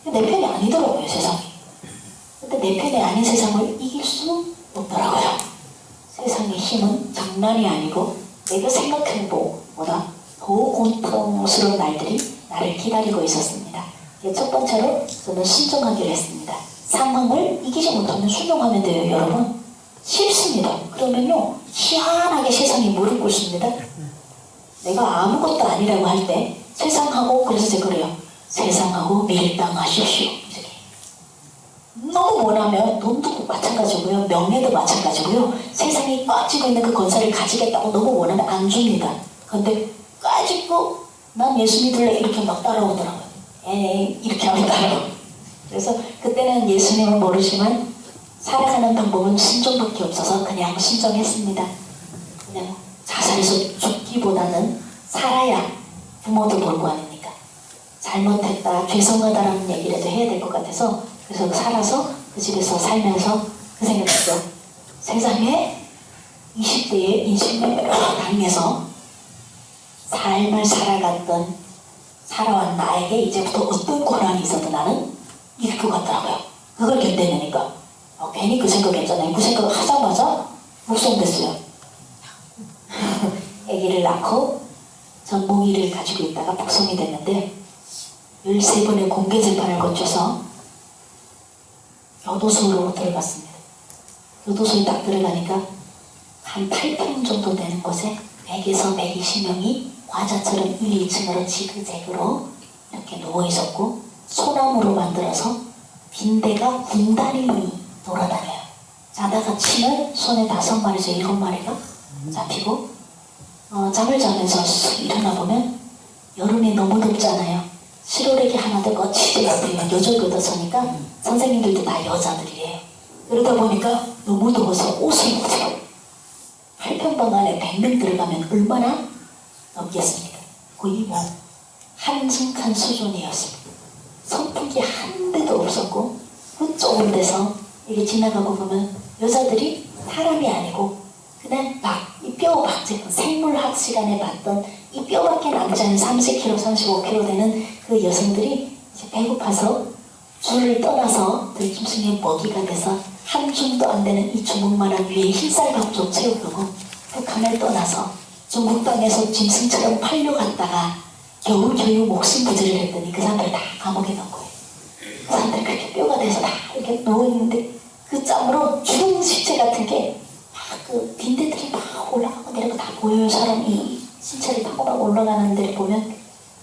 내 편이 아니더라고요, 세상이. 근데 내 편이 아닌 세상을 이길 수 없더라고요. 세상의 힘은 장난이 아니고 내가 생각하는 것보다 더 고통스러운 날들이 나를 기다리고 있었습니다. 첫 번째로 저는 순종하기로 했습니다. 상황을 이기지 못하면 순종하면 돼요, 여러분. 쉽습니다. 그러면요, 희한하게 세상이 무릎 꿇습니다. 내가 아무것도 아니라고 할 때 세상하고, 그래서 제가 그래요. 세상하고 밀당하십시오. 이렇게. 너무 원하면 돈도 마찬가지고요, 명예도 마찬가지고요. 세상이 꽉 쥐고 있는 그 권세를 가지겠다고 너무 원하면 안 줍니다. 근데 꽉 난 예수 믿을래 이렇게 막 따라오더라고요. 에이 이렇게 하면 따라오. 그래서 그때는 예수님을 모르지만 살아가는 방법은 순종밖에 없어서 그냥 순종했습니다. 그냥 자살해서 죽기보다는 살아야 부모도 볼 거 아닙니까? 잘못했다, 죄송하다라는 얘기라도 해야 될 것 같아서 그래서 살아서 그 집에서 살면서 그 생각했죠. 세상에 20대의 인생을 당해서 삶을 살아왔 나에게 이제부터 어떤 고난이 있어도 나는 이길 것 같더라고요. 그걸 견뎌내니까 괜히 그 생각했잖아요. 그 생각을 하자마자 묵성됐어요. 아기를 낳고 전몽이를 가지고 있다가 북송이 됐는데 13번의 공개 재판을 거쳐서 교도소로 들어갔습니다. 교도소에 딱 들어가니까 한 8평 정도 되는 곳에 100에서 120명이 과자처럼 1, 2층으로 지그재그로 이렇게 누워있었고 소나무로 만들어서 빈대가 군단이 돌아다녀요. 자다가 치면 손에 5마리에서 7마리가 잡히고 잠을 자면서 일어나 보면 여름이 너무 덥잖아요. 실오래기 하나도 거치지 않으면 여자 교도소니까 선생님들도 다 여자들이에요. 그러다 보니까 너무 더워서 옷을 입어요. 8평방 안에 100명 들어가면 얼마나 넘겠습니까? 거의 뭐 한승칸 수준이었습니다. 선풍기 한 대도 없었고 그 좁은 데서 이게 지나가고 보면 여자들이 사람이 아니고 그냥 이 뼈밖에 생물학 시간에 봤던 이 뼈밖에 남지 않은 30kg, 35kg 되는 그 여성들이 이제 배고파서 줄을 떠나서 들짐승의 먹이가 돼서 한 줌도 안 되는 이 주먹만한 위에 흰쌀밥도 채우려고 북한을 떠나서 중국 땅에서 짐승처럼 팔려갔다가 겨우 목숨 부지를 했더니 그 사람들 다 감옥에 넣은 거예요. 그 사람들 그렇게 뼈가 돼서 다 이렇게 누워있는데 그 짬으로 죽은 시체 같은 게 그 빈대들이 막 올라가고 내려가고 다 보여요. 사람이 신체를 타고 막 올라가는 데를 보면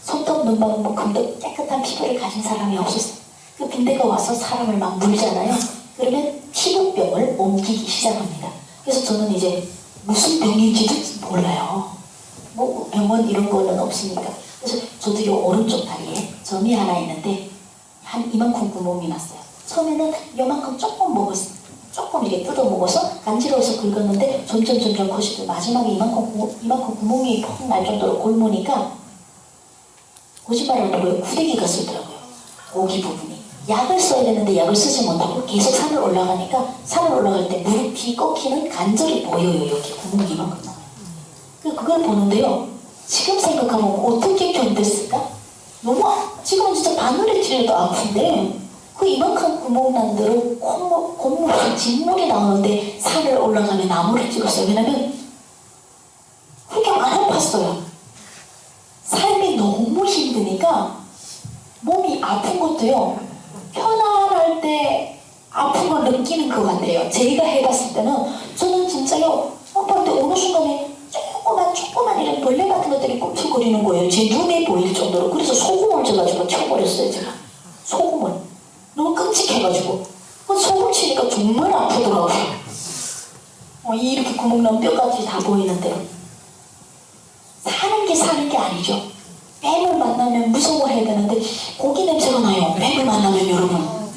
손톱, 눈망울, 금도 깨끗한 피부를 가진 사람이 없었어요. 그 빈대가 와서 사람을 막 물잖아요. 그러면 피부병을 옮기기 시작합니다. 그래서 저는 이제 무슨 병인지도 몰라요. 뭐 병원 이런 거는 없으니까. 그래서 저도 요 오른쪽 다리에 점이 하나 있는데 한 이만큼 구멍이 났어요. 처음에는 요만큼 조금 먹었어요. 조금 이렇게 뜯어 먹어서 간지러워서 긁었는데 점점 커지고 마지막에 이만큼 구멍이 펑 날 정도로 곪으니까 거짓말 안 하고요. 구데기가 쓰더라고요. 고기 부분이. 약을 써야 되는데 약을 쓰지 못하고 계속 산을 올라가니까 산을 올라갈 때 무릎이 꺾이는 관절이 보여요. 여기 구멍이 이만큼 나와요. 그걸 보는데요. 지금 생각하면 어떻게 견뎠을까? 너무 지금은 진짜 바늘에 찔려도 아픈데 그 이만큼 구멍 난 대로 콧물, 진물이 나오는데 산을 올라가면 나무를 찍었어요. 왜냐면 그렇게 안 아팠어요. 삶이 너무 힘드니까 몸이 아픈 것도요. 편안할 때 아픈 걸 느끼는 것 같아요. 제가 해봤을 때는 저는 진짜요. 아빠한테 어느 순간에 조그만 이런 벌레 같은 것들이 꿈틀거리는 거예요. 제 눈에 보일 정도로. 그래서 소금을 져가지고 쳐버렸어요. 제가. 소금을. 너무 끔찍해가지고. 소금 치니까 정말 아프더라고요. 이렇게 구멍 난 뼈까지 다 보이는데. 사는 게 아니죠. 뱀을 만나면 무서워해야 되는데 고기 냄새가 나요. 뱀을 만나면 여러분.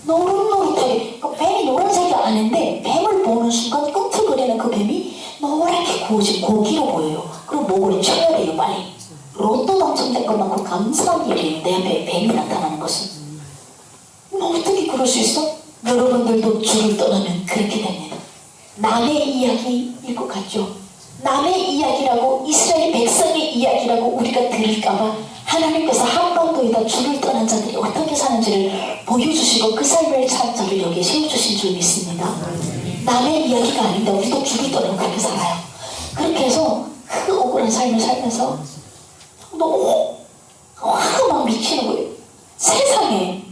노릇노릇하게. 뱀이 노란색이 아닌데 뱀을 보는 순간 끔찍거리는 그 뱀이 노랗게 구워진 고기로 보여요. 그럼 목을 쳐야 돼요, 빨리. 로또 당첨된 것만큼 감사한 일이에요. 내 앞에 뱀이 나타나는 것은. 어떻게 그럴 수 있어? 여러분들도 주를 떠나면 그렇게 됩니다. 남의 이야기일 것 같죠. 남의 이야기라고, 이스라엘 백성의 이야기라고 우리가 들을까봐 하나님께서 한반도에다 줄을 떠난 자들이 어떻게 사는지를 보여주시고 그 삶을 산 자를 여기에 세워주신 줄 믿습니다. 남의 이야기가 아닌데 우리도 줄을 떠나고 그렇게 살아요. 그렇게 해서 그 억울한 삶을 살면서 너무 화가 막 미치는 거예요. 세상에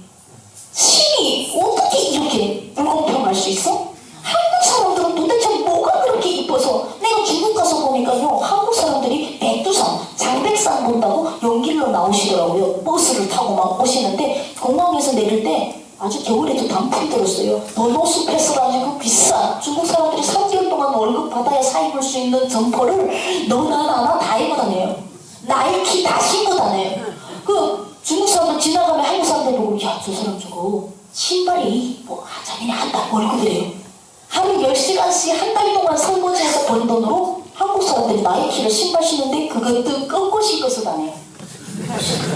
신이 어떻게 이렇게 불공평할 수 있어? 한국 사람들은 도대체 뭐가 그렇게 이뻐서, 내가 중국 가서 보니까요, 한국 사람들이 백두산, 장백산 본다고 연길로 나오시더라고요. 버스를 타고 막 오시는데 공항에서 내릴 때 아주 겨울에도 단풍이 들었어요. 너노스 패스라지고 비싼, 중국 사람들이 3개월 동안 월급 받아야 사 입을 수 있는 점퍼를 너나 나나 다 입고 다녀요. 나이키 다 신고 다녀요. 그 중국 사람들 지나가면 한국 사람들 보고, 야, 저 사람 저거 신발이 자기네 한 달 월급이래요. 하루 10시간씩 한 달 동안 설거지해서 번 돈으로 한국 사람들이 나이키를 신발 신는데 그것도 꺾고 신고서 다녀요.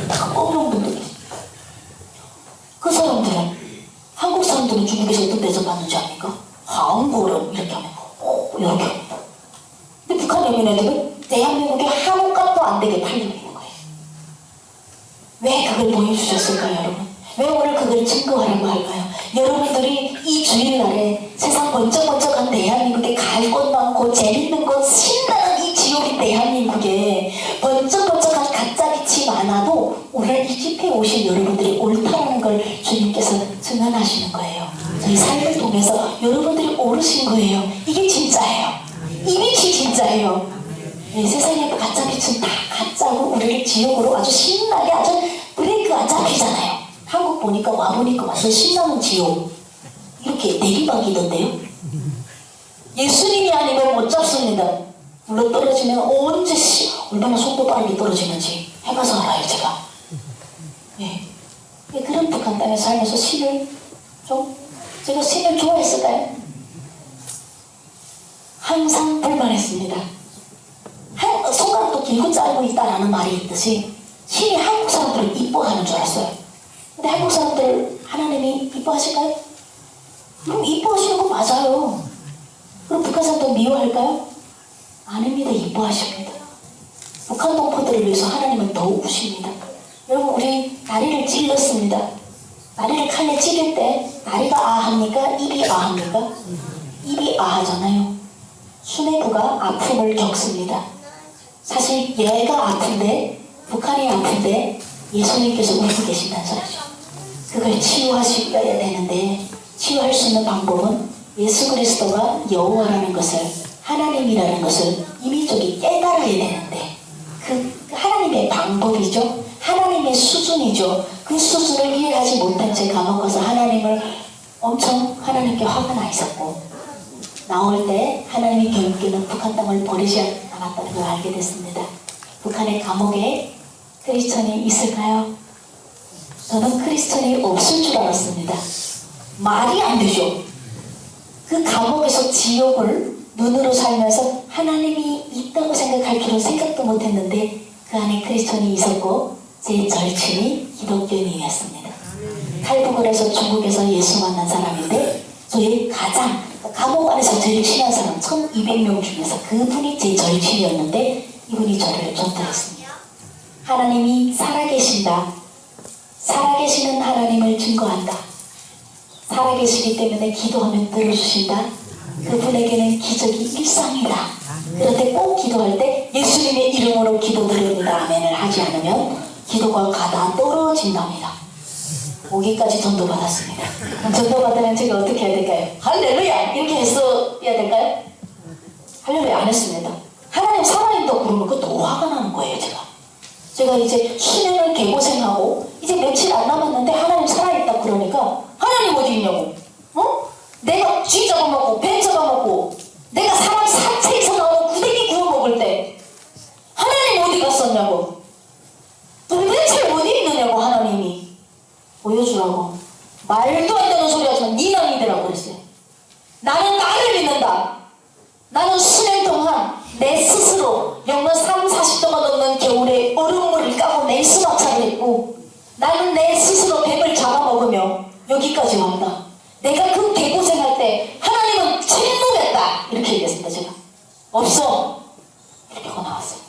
다 어려운 분들이. 그 사람들은, 한국 사람들은 중국에서 어떤 대접받는지 압니까? 한국어를 이렇게 하면 이렇게 합니다. 근데 북한에 있는 애들은 대한민국에 한국 값도 안 되게 팔리고 있는 거예요. 왜 그걸 보여주셨을까요, 여러분? 왜 오늘 그걸 증거하려고 할까요? 여러분들이 이 주일날에 세상 번쩍번쩍한 대한민국에 갈 곳 많고 재밌는 곳 신나는 이 지옥인 대한민국에 번쩍번쩍한 가짜 빛이 많아도 오늘 이 집회에 오신 여러분들이 옳다라는 걸 주님께서 증언하시는 거예요. 저희 삶을 통해서 여러분들이 옳으신 거예요. 이게 진짜예요. 이 빛이 진짜예요. 네, 세상에 가짜 빛은 다 가짜고 우리를 지옥으로 아주 신나게 아주 브레이크 안 잡히잖아요. 한국 보니까 와보니까 완전 신나는 지옥. 이렇게 내리막이던데요. 예수님이 아니면 못 잡습니다. 물론 떨어지면 언제 얼마나 속도 빠르게 떨어지는지 해봐서 알아요, 제가. 네. 그런 북한 땅에 살면서 신을 제가 신을 좋아했을까요? 항상 불만했습니다. 손가락도 길고 짧고 있다라는 말이 있듯이 신이 한국 사람들을 이뻐하는 줄 알았어요. 근데 한국 사람들 하나님이 이뻐하실까요? 그럼 이뻐하시는 거 맞아요. 그럼 북한 사람들 미워할까요? 아닙니다. 이뻐하십니다. 북한 동포들을 위해서 하나님은 더 우십니다. 여러분, 우리 다리를 찔렀습니다. 다리를 칼에 찌를 때 다리가 아합니까? 입이 아합니까? 입이 아하잖아요. 수뇌부가 아픔을 겪습니다. 사실 얘가 아픈데, 북한이 아픈데 예수님께서 울고 계신다는 소리죠. 그걸 치유하셔야 되는데 치유할 수 있는 방법은 예수 그리스도가 여호와라는 것을, 하나님이라는 것을 이미 저기 깨달아야 되는데, 그 하나님의 방법이죠. 하나님의 수준이죠. 그 수준을 이해하지 못한 채 감옥 가서 하나님을 엄청 하나님께 화가 나 있었고, 나올 때 하나님이 결국에는 북한 땅을 버리지 않았다는 걸 알게 됐습니다. 북한의 감옥에 크리스천이 있을까요? 저는 크리스천이 없을 줄 알았습니다. 말이 안 되죠. 그 감옥에서 지옥을 눈으로 살면서 하나님이 있다고 생각할 줄은 생각도 못했는데 그 안에 크리스천이 있었고 제 절친이 기독교인이었습니다. 탈북을 중국에서 예수 만난 사람인데 저희 가장 감옥 안에서 제일 친한 사람 1200명 중에서 그분이 제 절친이었는데 이분이 저를 전달했습니다. 하나님이 살아계신다. 살아계시는 하나님을 증거한다. 살아계시기 때문에 기도하면 들어주신다. 그분에게는 기적이 일상이다. 그런데 꼭 기도할 때 예수님의 이름으로 기도드립니다. 아멘을 하지 않으면 기도가 가다 떨어진답니다. 오기까지 전도받았습니다. 그럼 전도받으면 제가 어떻게 해야 될까요? 할렐루야! 이렇게 했어야 될까요? 할렐루야 안 했습니다. 하나님 살아있다고 그러면 그것도 화가 나는 거예요, 제가 이제 수년을 개고생하고 이제 며칠 안 남았는데 하나님 살아있다고 그러니까 하나님 어디 있냐고. 내가 쥐 잡아먹고 뱀 잡아먹고 내가 사람 사체에서 나오는 구데기 구워 먹을 때 하나님 어디 갔었냐고. 도대체 어디 있느냐고. 하나님이 보여주라고. 말도 안 되는 소리 하지만 니나 믿으라고 그랬어요. 나는 나를 믿는다. 나는 수년 동안 내 스스로 영하 30-40도가 넘는 겨울에 얼음물을 까고 냉수마찰을 했고 나는 내 스스로 뱀을 잡아먹으며 여기까지 왔다. 내가 그 개고생할 때 하나님은 침묵했다. 없어. 이렇게 하고 나왔어요.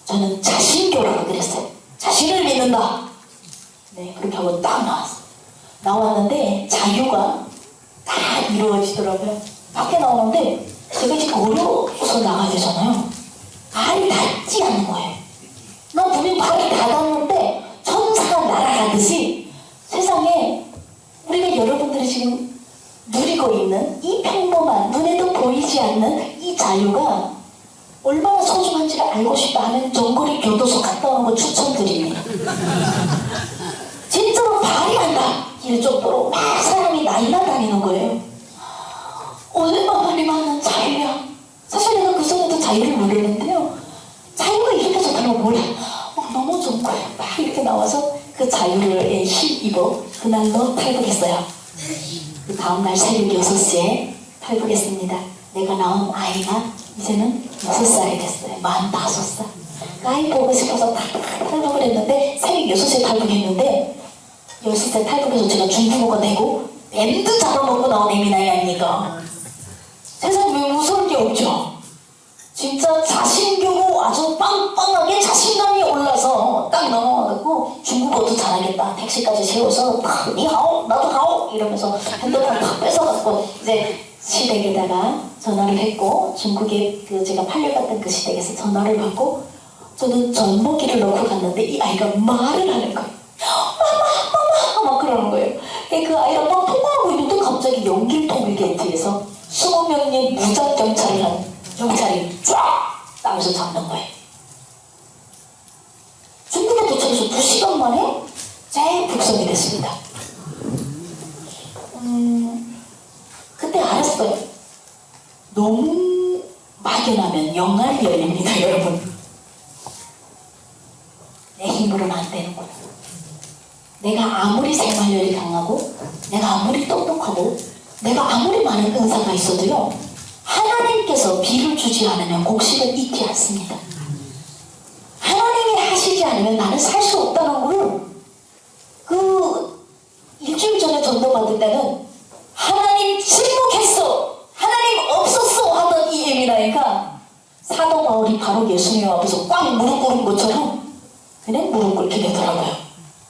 저는 자신교라고 그랬어요. 자신을 믿는다. 네, 그렇게 하고 딱 나왔어요. 나왔는데 자유가 다 이루어지더라고요. 밖에 나오는데 제가 이제 걸어서 나가야 되잖아요. 발이 닿지 않는 거예요. 난 분명히 발이 닿았는데 천사가 날아가듯이 세상에 우리가 여러분들이 지금 누리고 있는 이 평범한 눈에도 보이지 않는 이 자유가 얼마나 소중한지를 알고 싶다 하면 정거리 교도소 갔다 오는 거 추천드립니다. 진짜로 발이 안 닿을 정도로 막 사람이 날아다니는 거예요. 얼마만에 만난 자유야. 사실 내가 그 전에도 자유를 누렸는데요. 자유가 이렇게 좋다는 걸 몰라. 너무 좋은 거예요. 막 이렇게 나와서 그 자유를 힘입어 그날로 탈북했어요. 그 다음날 새벽 6시에 탈북했습니다. 내가 낳은 아이가 이제는 6살이 됐어요. 45살. 그 아이 보고 싶어서 탈북을 했는데 새벽 6시에 탈북했는데 6시 탈북해서 제가 중국어가 되고 밴드 잡아먹고 나온 애미 나이 아닙니까? 세상에 왜 무서울 게 없죠? 진짜 자신교로 아주 빵빵하게 자신감이 올라서 딱 넘어가고 중국어도 잘하겠다. 택시까지 세워서 니하오 나도 하오 이러면서 핸드폰 다 뺏어갖고 이제 시댁에다가 전화를 했고 중국에 그 제가 팔려갔던 그 시댁에서 전화를 받고 저는 젖먹이를 넣고 갔는데 이 아이가 말을 하는 거예요. 마마 막 그러는 거예요. 그 아이랑 막 통화하고 있는데 갑자기 연길통일 게이트에서 20명의 무장 경찰이 쫙 나면서 잡는 거예요. 중국에 도착해서 2시간 만에 재북송이 됐습니다. 그때 알았어요. 너무 막연하면 영안이 열립니다, 여러분. 내 힘으로는 안 되는구나. 내가 아무리 생활력이 강하고 내가 아무리 똑똑하고 내가 아무리 많은 은사가 있어도요, 하나님께서 비를 주지 않으면 곡식을 잇지 않습니다. 하나님이 하시지 않으면 나는 살 수 없다는 걸 그 일주일 전에 전도 받을 때는 하나님 침묵했어, 하나님 없었어 하던 이 예민하니까 사도 바울이 바로 예수님 앞에서 꽉 무릎 꿇은 것처럼 그냥 무릎 꿇게 되더라고요.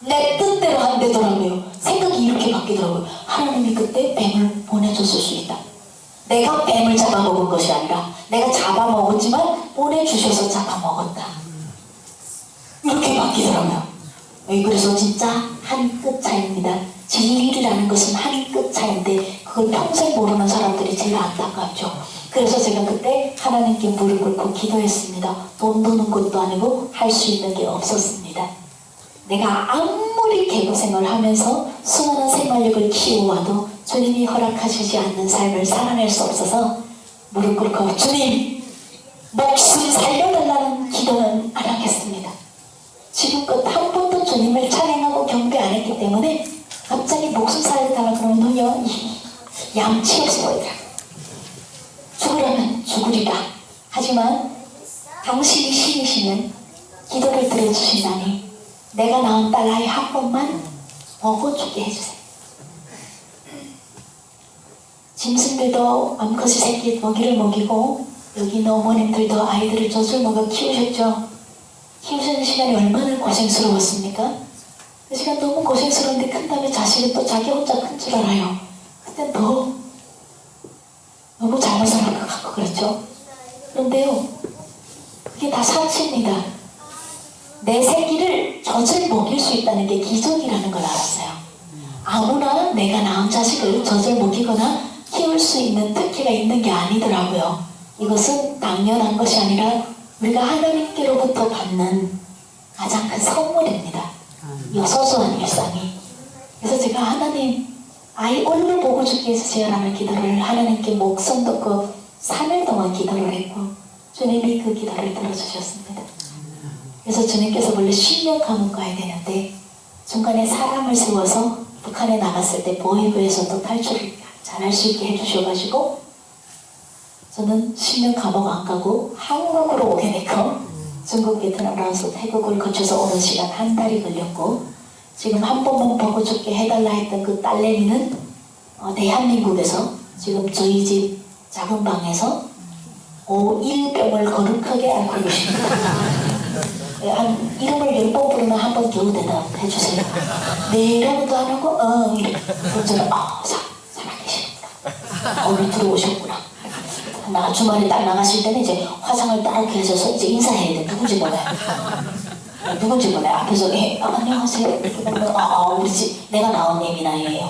내 뜻대로 안 되더라고요. 생각이 이렇게 바뀌더라고요. 하나님이 그때 뱀을 보내줬을 수 있다. 내가 뱀을 잡아먹은 것이 아니라 내가 잡아먹었지만 보내주셔서 잡아먹었다. 이렇게 바뀌더라고요. 그래서 진짜 한 끗 차이입니다. 진리라는 것은 한 끗 차이인데 그걸 평생 모르는 사람들이 제일 안타깝죠. 그래서 제가 그때 하나님께 무릎 꿇고 기도했습니다. 돈 드는 것도 아니고 할 수 있는 게 없었습니다. 내가 아무리 개고생을 하면서 수많은 생활력을 키워와도 주님이 허락하시지 않는 삶을 살아낼 수 없어서 무릎 꿇고 주님 목숨 살려달라는 기도는 안 하겠습니다. 지금껏 한 번도 주님을 찬양하고 경배 안 했기 때문에 갑자기 목숨 살려달라고 그러면 눈이 양치 없어 보이더라. 죽으려면 죽으리라. 하지만 당신이 신이시면 기도를 들어주신다니 내가 낳은 딸 아이 한 번만 보고 죽게 해주세요. 짐승들도 암컷이 새끼 먹이를 먹이고 여기 있는 어머님들도 아이들을 젖을 먹여 키우셨죠. 키우시는 시간이 얼마나 고생스러웠습니까? 그 시간 너무 고생스러운데 큰 다음에 자식은 또 자기 혼자 큰 줄 알아요. 그때 너무 잘못 살은 것 같고 그렇죠. 그런데요, 그게 다 사치입니다. 내 새끼를 젖을 먹일 수 있다는 게 기적이라는 걸 알았어요. 아무나 내가 낳은 자식을 젖을 먹이거나 키울 수 있는 특기가 있는 게 아니더라고요. 이것은 당연한 것이 아니라 우리가 하나님께로부터 받는 가장 큰 선물입니다. 이 소소한 일상이. 그래서 제가 하나님, 아이 얼굴 보고 죽기 위해서 제안하는 기도를 하나님께 목숨 듣고 3일 동안 기도를 했고 주님이 그 기도를 들어주셨습니다. 그래서 주님께서 원래 10년 감옥 가야 되는데 중간에 사람을 세워서 북한에 나갔을 때 보위부에서도 탈출을 잘할 수 있게 해주셔가지고 저는 10년 감옥 안 가고 한국으로 오게 됐고 중국, 베트남, 라오스, 태국을 거쳐서 오는 시간 한 달이 걸렸고 지금 한 번만 보고 죽게 해달라 했던 그 딸내미는 대한민국에서 지금 저희 집 작은 방에서 일병을 거룩하게 앓고 계십니다. 한 이름을 10번 부르면 한 번 겨우 대답해 주세요. 네라고도 안 하고 이렇게. 그럼 저는 살아계십니다. 오늘 들어오셨구나. 나 주말에 딱 나가실 때는 이제 화장을 딱 해줘서 이제 인사해야 돼. 누군지 몰라요. 누군지 몰라요. 앞에서 안녕하세요. 이렇게 보면 우리 집 내가 나온 예민아예요.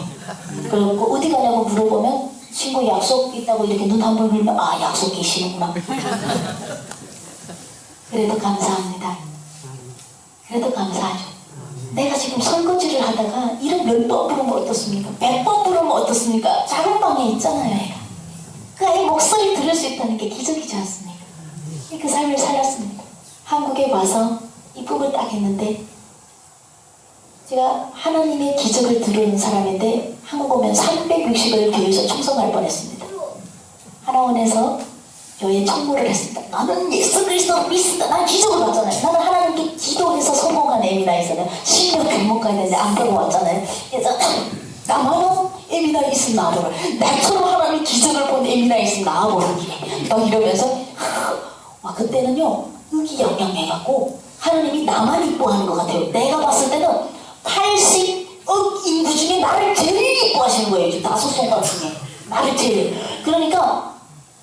그리고 어디 가냐고 물어보면 친구 약속 있다고 이렇게 눈 한 번 흘면 약속 계시는구나. 그래도 감사합니다. 그래도 감사하죠. 내가 지금 설거지를 하다가 이름 10번 부르면 어떻습니까? 100번 부르면 어떻습니까? 작은 방에 있잖아요, 애가. 그 아이 목소리 들을 수 있다는 게 기적이지 않습니까? 그 삶을 살았습니다. 한국에 와서 입국을 딱 했는데 제가 하나님의 기적을 들은 사람인데 한국 오면 360일 교회에서 청소할 뻔했습니다. 하나원에서 교회에 청구를 했습니다. 나는 예수 그리스도를 믿습니다. 난 기적을 봤잖아요. 나는 하나님께 기도해서 성공한 에미나이잖아요. 10년 병원 가야 되는데 안 보고 왔잖아요. 그래서 나만은 에미나이 있으면 나와보라. 나처럼 하나님 기적을 본 에미나이 있으면 나와보라. 막 이러면서 그때는요 의기양양해갖고 하나님이 나만 이뻐하는 것 같아요. 내가 봤을 때는 80억 인구 중에 나를 제일 이뻐하시는 거예요. 5손가락 중에 나를 제일. 그러니까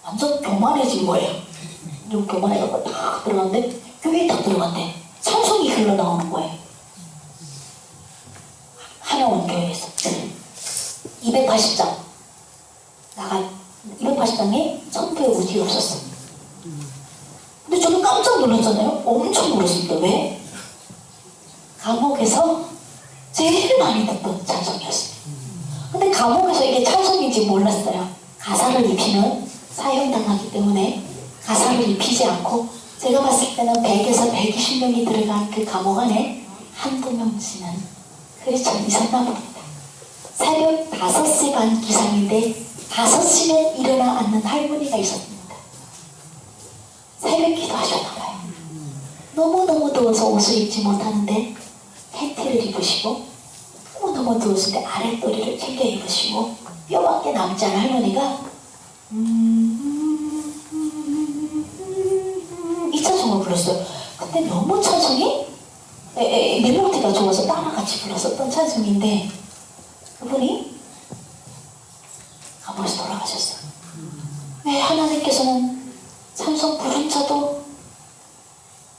완전 교만해진 거예요. 좀 교만해갖고 딱 들어갔는데 교회에 딱 들어갔는데 찬송이 흘러나오는 거예요. 하나원 교회에서 280장 나가 280장에 천부의 우지 없었어. 근데 저는 깜짝 놀랐잖아요. 엄청 놀랐습니다. 왜? 감옥에서 제일 많이 듣던 찬송이었어요. 근데 감옥에서 이게 찬송인지 몰랐어요. 가사를 입히면 사형당하기 때문에 가사를 입히지 않고 제가 봤을 때는 100에서 120명이 들어간 그 감옥 안에 한두 명씩은 크리스천이 있었나 봅니다. 새벽 5시 반 기상인데 5시면 일어나 앉는 할머니가 있었습니다. 새벽 기도하셨나 봐요. 너무너무 더워서 옷을 입지 못하는데 팬티를 입으시고 너무너무 더웠을 때 아랫도리를 챙겨 입으시고 뼈밖에 남지 않은 할머니가 이 찬송을 불렀어요. 근데 너무 찬송이 멜로디가 좋아서 따라같이 불렀었던 찬송인데 그분이 감옥에서 돌아가셨어요. 왜 하나님께서는 찬송 부른 자도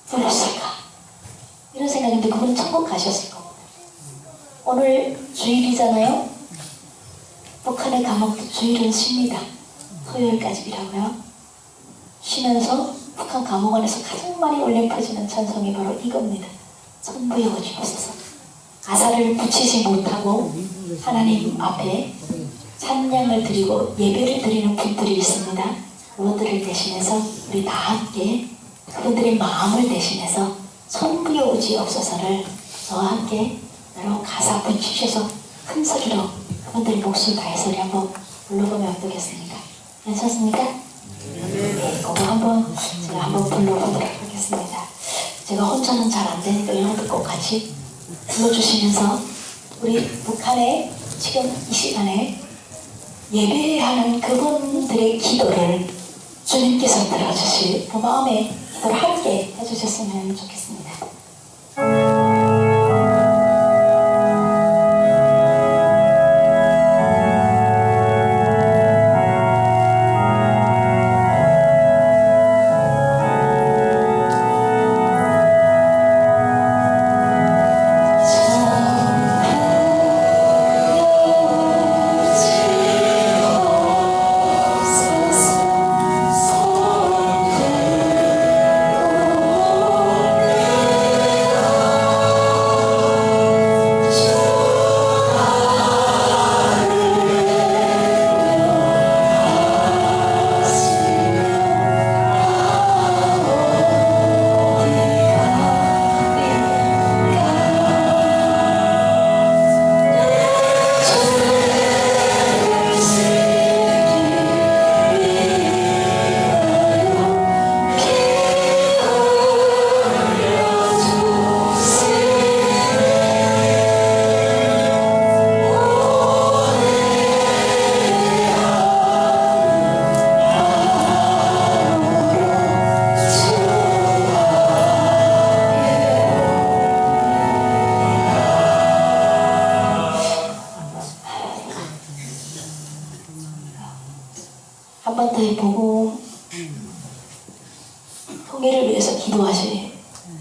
불렀을까? 이런 생각인데 그분은 천국 가셨을 겁니다. 오늘 주일이잖아요. 북한의 감옥도 주일은 쉽니다. 토요일까지라고요. 쉬면서 북한 감옥 안에서 가장 많이 울려 퍼지는 찬송이 바로 이겁니다. 천부의 오지 없어서. 가사를 붙이지 못하고 하나님 앞에 찬양을 드리고 예배를 드리는 분들이 있습니다. 그분들을 대신해서 우리 다 함께 그분들의 마음을 대신해서 천부의 오지 없어서를 저와 함께 여러분 가사 붙이셔서 큰 소리로 그분들의 목소리 다해서 우리 한번 불러보면 어떻겠습니까? 괜찮습니까? 네, 그거 한번 제가 한번 불러보도록 하겠습니다. 제가 혼자는 잘 안 되니까 여러분들 꼭 같이 불러주시면서 우리 북한에 지금 이 시간에 예배하는 그분들의 기도를 주님께서 들어주실 그 마음의 기도를 함께 해주셨으면 좋겠습니다.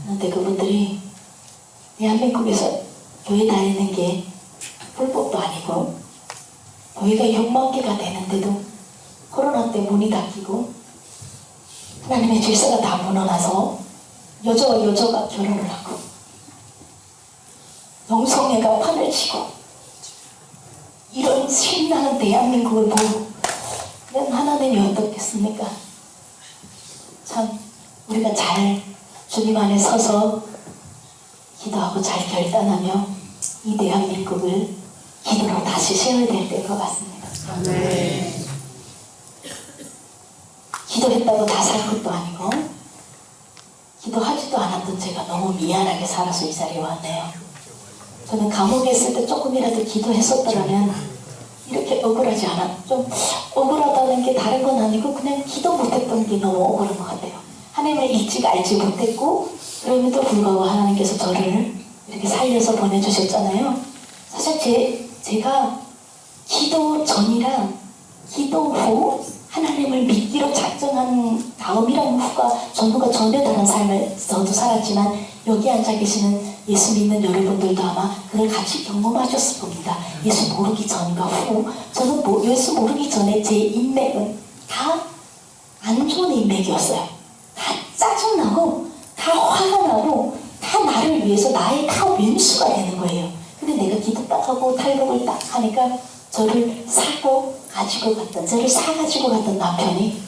그런데 그분들이 대한민국에서 교회 다니는 게 불법도 아니고 교회가 6만 개가 되는데도 코로나 때 문이 닫히고 하나님의 질서가 다 무너나서 여자와 여자가 결혼을 하고 동성애가 판을 치고 이런 신나는 대한민국을 보고 그냥 하나님이 어떻겠습니까? 참 우리가 잘 주님 안에 서서 기도하고 잘 결단하며 이 대한민국을 기도로 다시 세워야 될 때인 것 같습니다. 네. 기도했다고 다 살 것도 아니고 기도하지도 않았던 제가 너무 미안하게 살아서 이 자리에 왔네요. 저는 감옥에 있을 때 조금이라도 기도했었더라면 이렇게 억울하지 않아. 좀 억울하다는 게 다른 건 아니고 그냥 기도 못했던 게 너무 억울한 것 같아요. 하나님을 일찍 알지 못했고 그럼에도 불구하고 하나님께서 저를 이렇게 살려서 보내주셨잖아요. 사실 제가 기도 전이랑 기도 후 하나님을 믿기로 작정한 다음이랑 후가 전부가 전혀 다른 삶을 저도 살았지만 여기 앉아 계시는 예수 믿는 여러분들도 아마 그걸 같이 경험하셨을 겁니다. 예수 모르기 전과 후. 저는 예수 모르기 전에 제 인맥은 다 안 좋은 인맥이었어요. 다 짜증나고 다 화가 나고 다 나를 위해서 나의 다 왼수가 되는 거예요. 근데 내가 기도 딱 하고 탈북을 딱 하니까 저를 사고 가지고 갔던, 저를 사가지고 갔던 남편이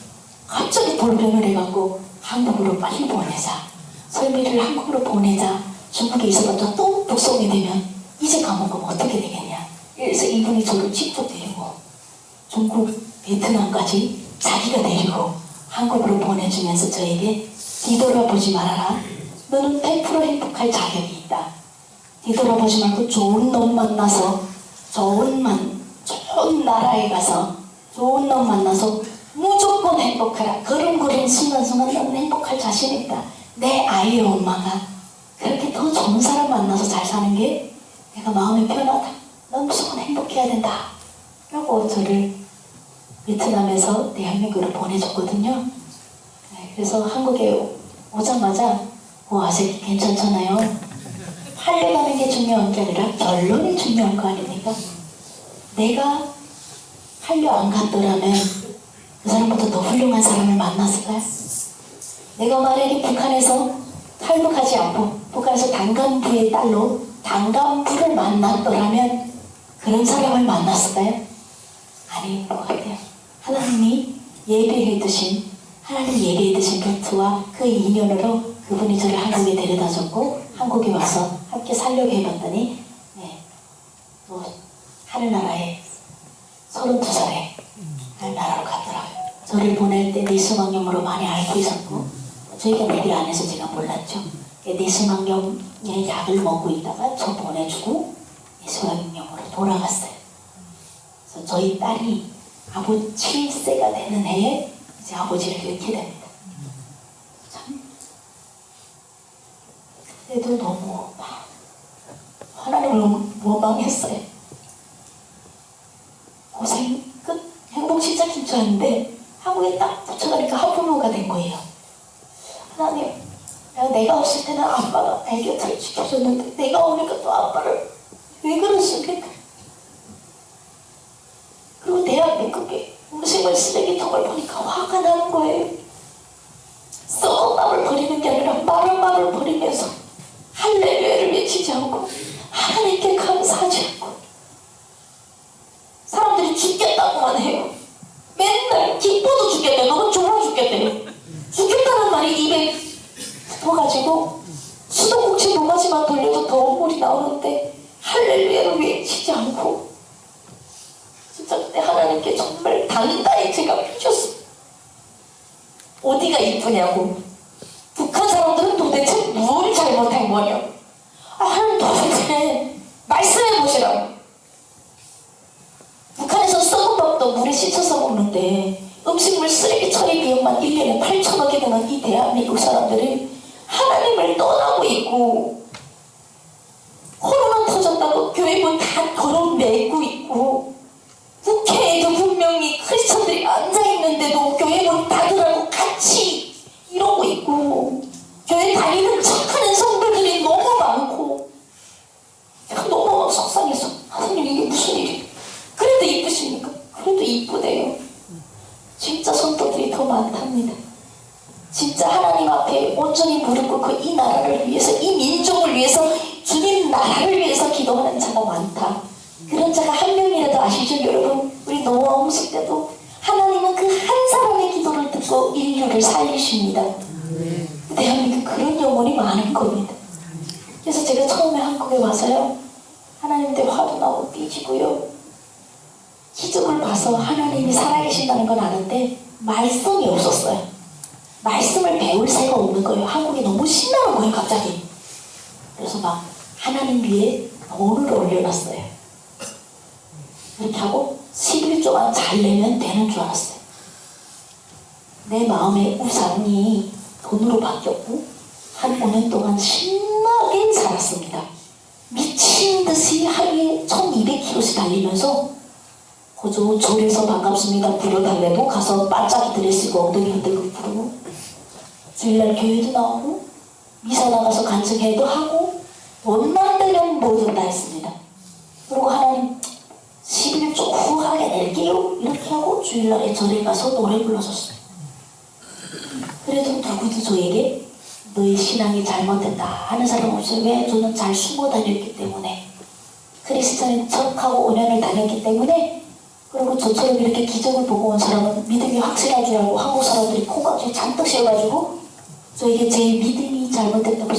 갑자기 돌변을 해갖고 한국으로 빨리 보내자. 설미를 한국으로 보내자. 중국에 있어봤자 또 북송이 되면 이제 감옥 가면 어떻게 되겠냐. 그래서 이분이 저를 직접 데리고 중국, 베트남까지 자기가 데리고 한국으로 보내주면서 저에게 뒤돌아보지 말아라. 너는 100% 행복할 자격이 있다. 뒤돌아보지 말고 좋은 놈 만나서 좋은 나라에 가서 좋은 놈 만나서 무조건 행복하라. 걸음걸음 순간순간 너는 행복할 자신 있다. 내 아이의 엄마가 그렇게 더 좋은 사람 만나서 잘 사는 게 내가 마음이 편하다. 넌 무조건 행복해야 된다. 라고 저를 베트남에서 대한민국으로 보내줬거든요. 네, 그래서 한국에 오자마자 아직 괜찮잖아요. 팔려가는 게 중요한 게 아니라 결론이 중요한 거 아닙니까? 내가 팔려 안 갔더라면 그 사람보다 더 훌륭한 사람을 만났을까요? 내가 만약에 북한에서 탈북하지 않고 북한에서 당간부의 딸로 당간부를 만났더라면 그런 사람을 만났을까요? 아닌 것 같아요. 하나님 예비해 두신 루트와 그 인연으로 그분이 저를 한국에 데려다줬고 한국에 와서 함께 살려고 해봤더니 또 하늘나라에 32살에 하늘나라로 갔더라고요. 저를 보낼 때 뇌수막염으로 많이 앓고 있었고 저희가 얘기 안 해서 제가 몰랐죠. 뇌수막염의 약을 먹고 있다가 저 보내주고 뇌수막염으로 돌아갔어요. 그래서 저희 딸이 아버지 7세가 되는 해에 이제 아버지를 잃게 됩니다. 참 그때도 너무 하나님을 너무 원망했어요. 고생 끝 행복 시작인 줄 알았는데 한국에 딱 붙여가니까 하부모가 된 거예요. 하나님, 내가 없을 때는 아빠가 내 곁을 지켜줬는데 내가 오니까 또 아빠를 왜 그러십니까? 그리고 대한민국에 음식물 쓰레기통을 보니까 화가 나는 거예요. 썩은 밥을 버리는 게 아니라 마른 밥을 버리면서 할렐루야를 외치지 않고 하나님께 감사하지 않고 사람들이 죽겠다고만 해요. 맨날 기뻐도 죽겠대. 너무 좋아 죽겠대. 죽겠다는 말이 입에 붙어가지고 수도꼭지 모가지만 돌려도 더운 물이 나오는데 할렐루야를 외치지 않고 진짜 그때 하나님께 정말 단단히 제가 삐졌어요. 어디가 이쁘냐고. 북한 사람들은 도대체 뭘 잘못한 거냐. 하나님 도대체 말씀해 보시라고. 북한에서 썩은 밥도 물에 씻어서 먹는데 음식물 쓰레기 처리 비용만 1년에 8천억이 되는 이 대한민국 사람들이 하나님을 떠나고 있고 코로나 터졌다고 교회 문 다 걸어매고 있고 국회에도 분명히 크리스천들이 앉아있는데도 교회 문 닫으라고 같이 이러고 있고 교회 다니는 척하는 아시죠 여러분? 우리 노아 음식 때도 하나님은 그 한 사람의 기도를 듣고 인류를 살리십니다. 대한민국 그런 영혼이 많은 겁니다. 그래서 제가 처음에 한국에 와서요, 하나님한테 화도 나고 삐지고요, 기적을 봐서 하나님이 살아계신다는 건 아는데 말씀이 없었어요. 말씀을 배울 새가 없는 거예요. 한국이 너무 신나는 거예요 갑자기. 그래서 막 하나님 위에 돈을 올려놨어요. 그렇게 하고 11조만 잘 내면 되는 줄 알았어요. 내 마음의 우상이 돈으로 바뀌었고 한 5년 동안 신나게 살았습니다. 미친 듯이 하루에 1200km씩 달리면서 고조 절에서 반갑습니다 부려달래도 가서 반짝이 드레스고 엉덩이 흔들고 부르고, 주일날 교회도 나오고 미사 나가서 간증회도 하고 돈만 되면 뭐든 다 했습니다. 그리고 하나님 11조 후하게 낼게요 이렇게 하고 주일날에 절에 가서 노래 불러줬어요. 그래도 누구도 저에게 너의 신앙이 잘못됐다 하는 사람 없어요. 왜? 저는 잘 숨어 다녔기 때문에, 크리스천인 척하고 5년을 다녔기 때문에. 그리고 저처럼 이렇게 기적을 보고 온 사람은 믿음이 확실한 줄 알고 한국 사람들이 코가 잔뜩 씌어가지고 저에게 제 믿음이 잘못됐다고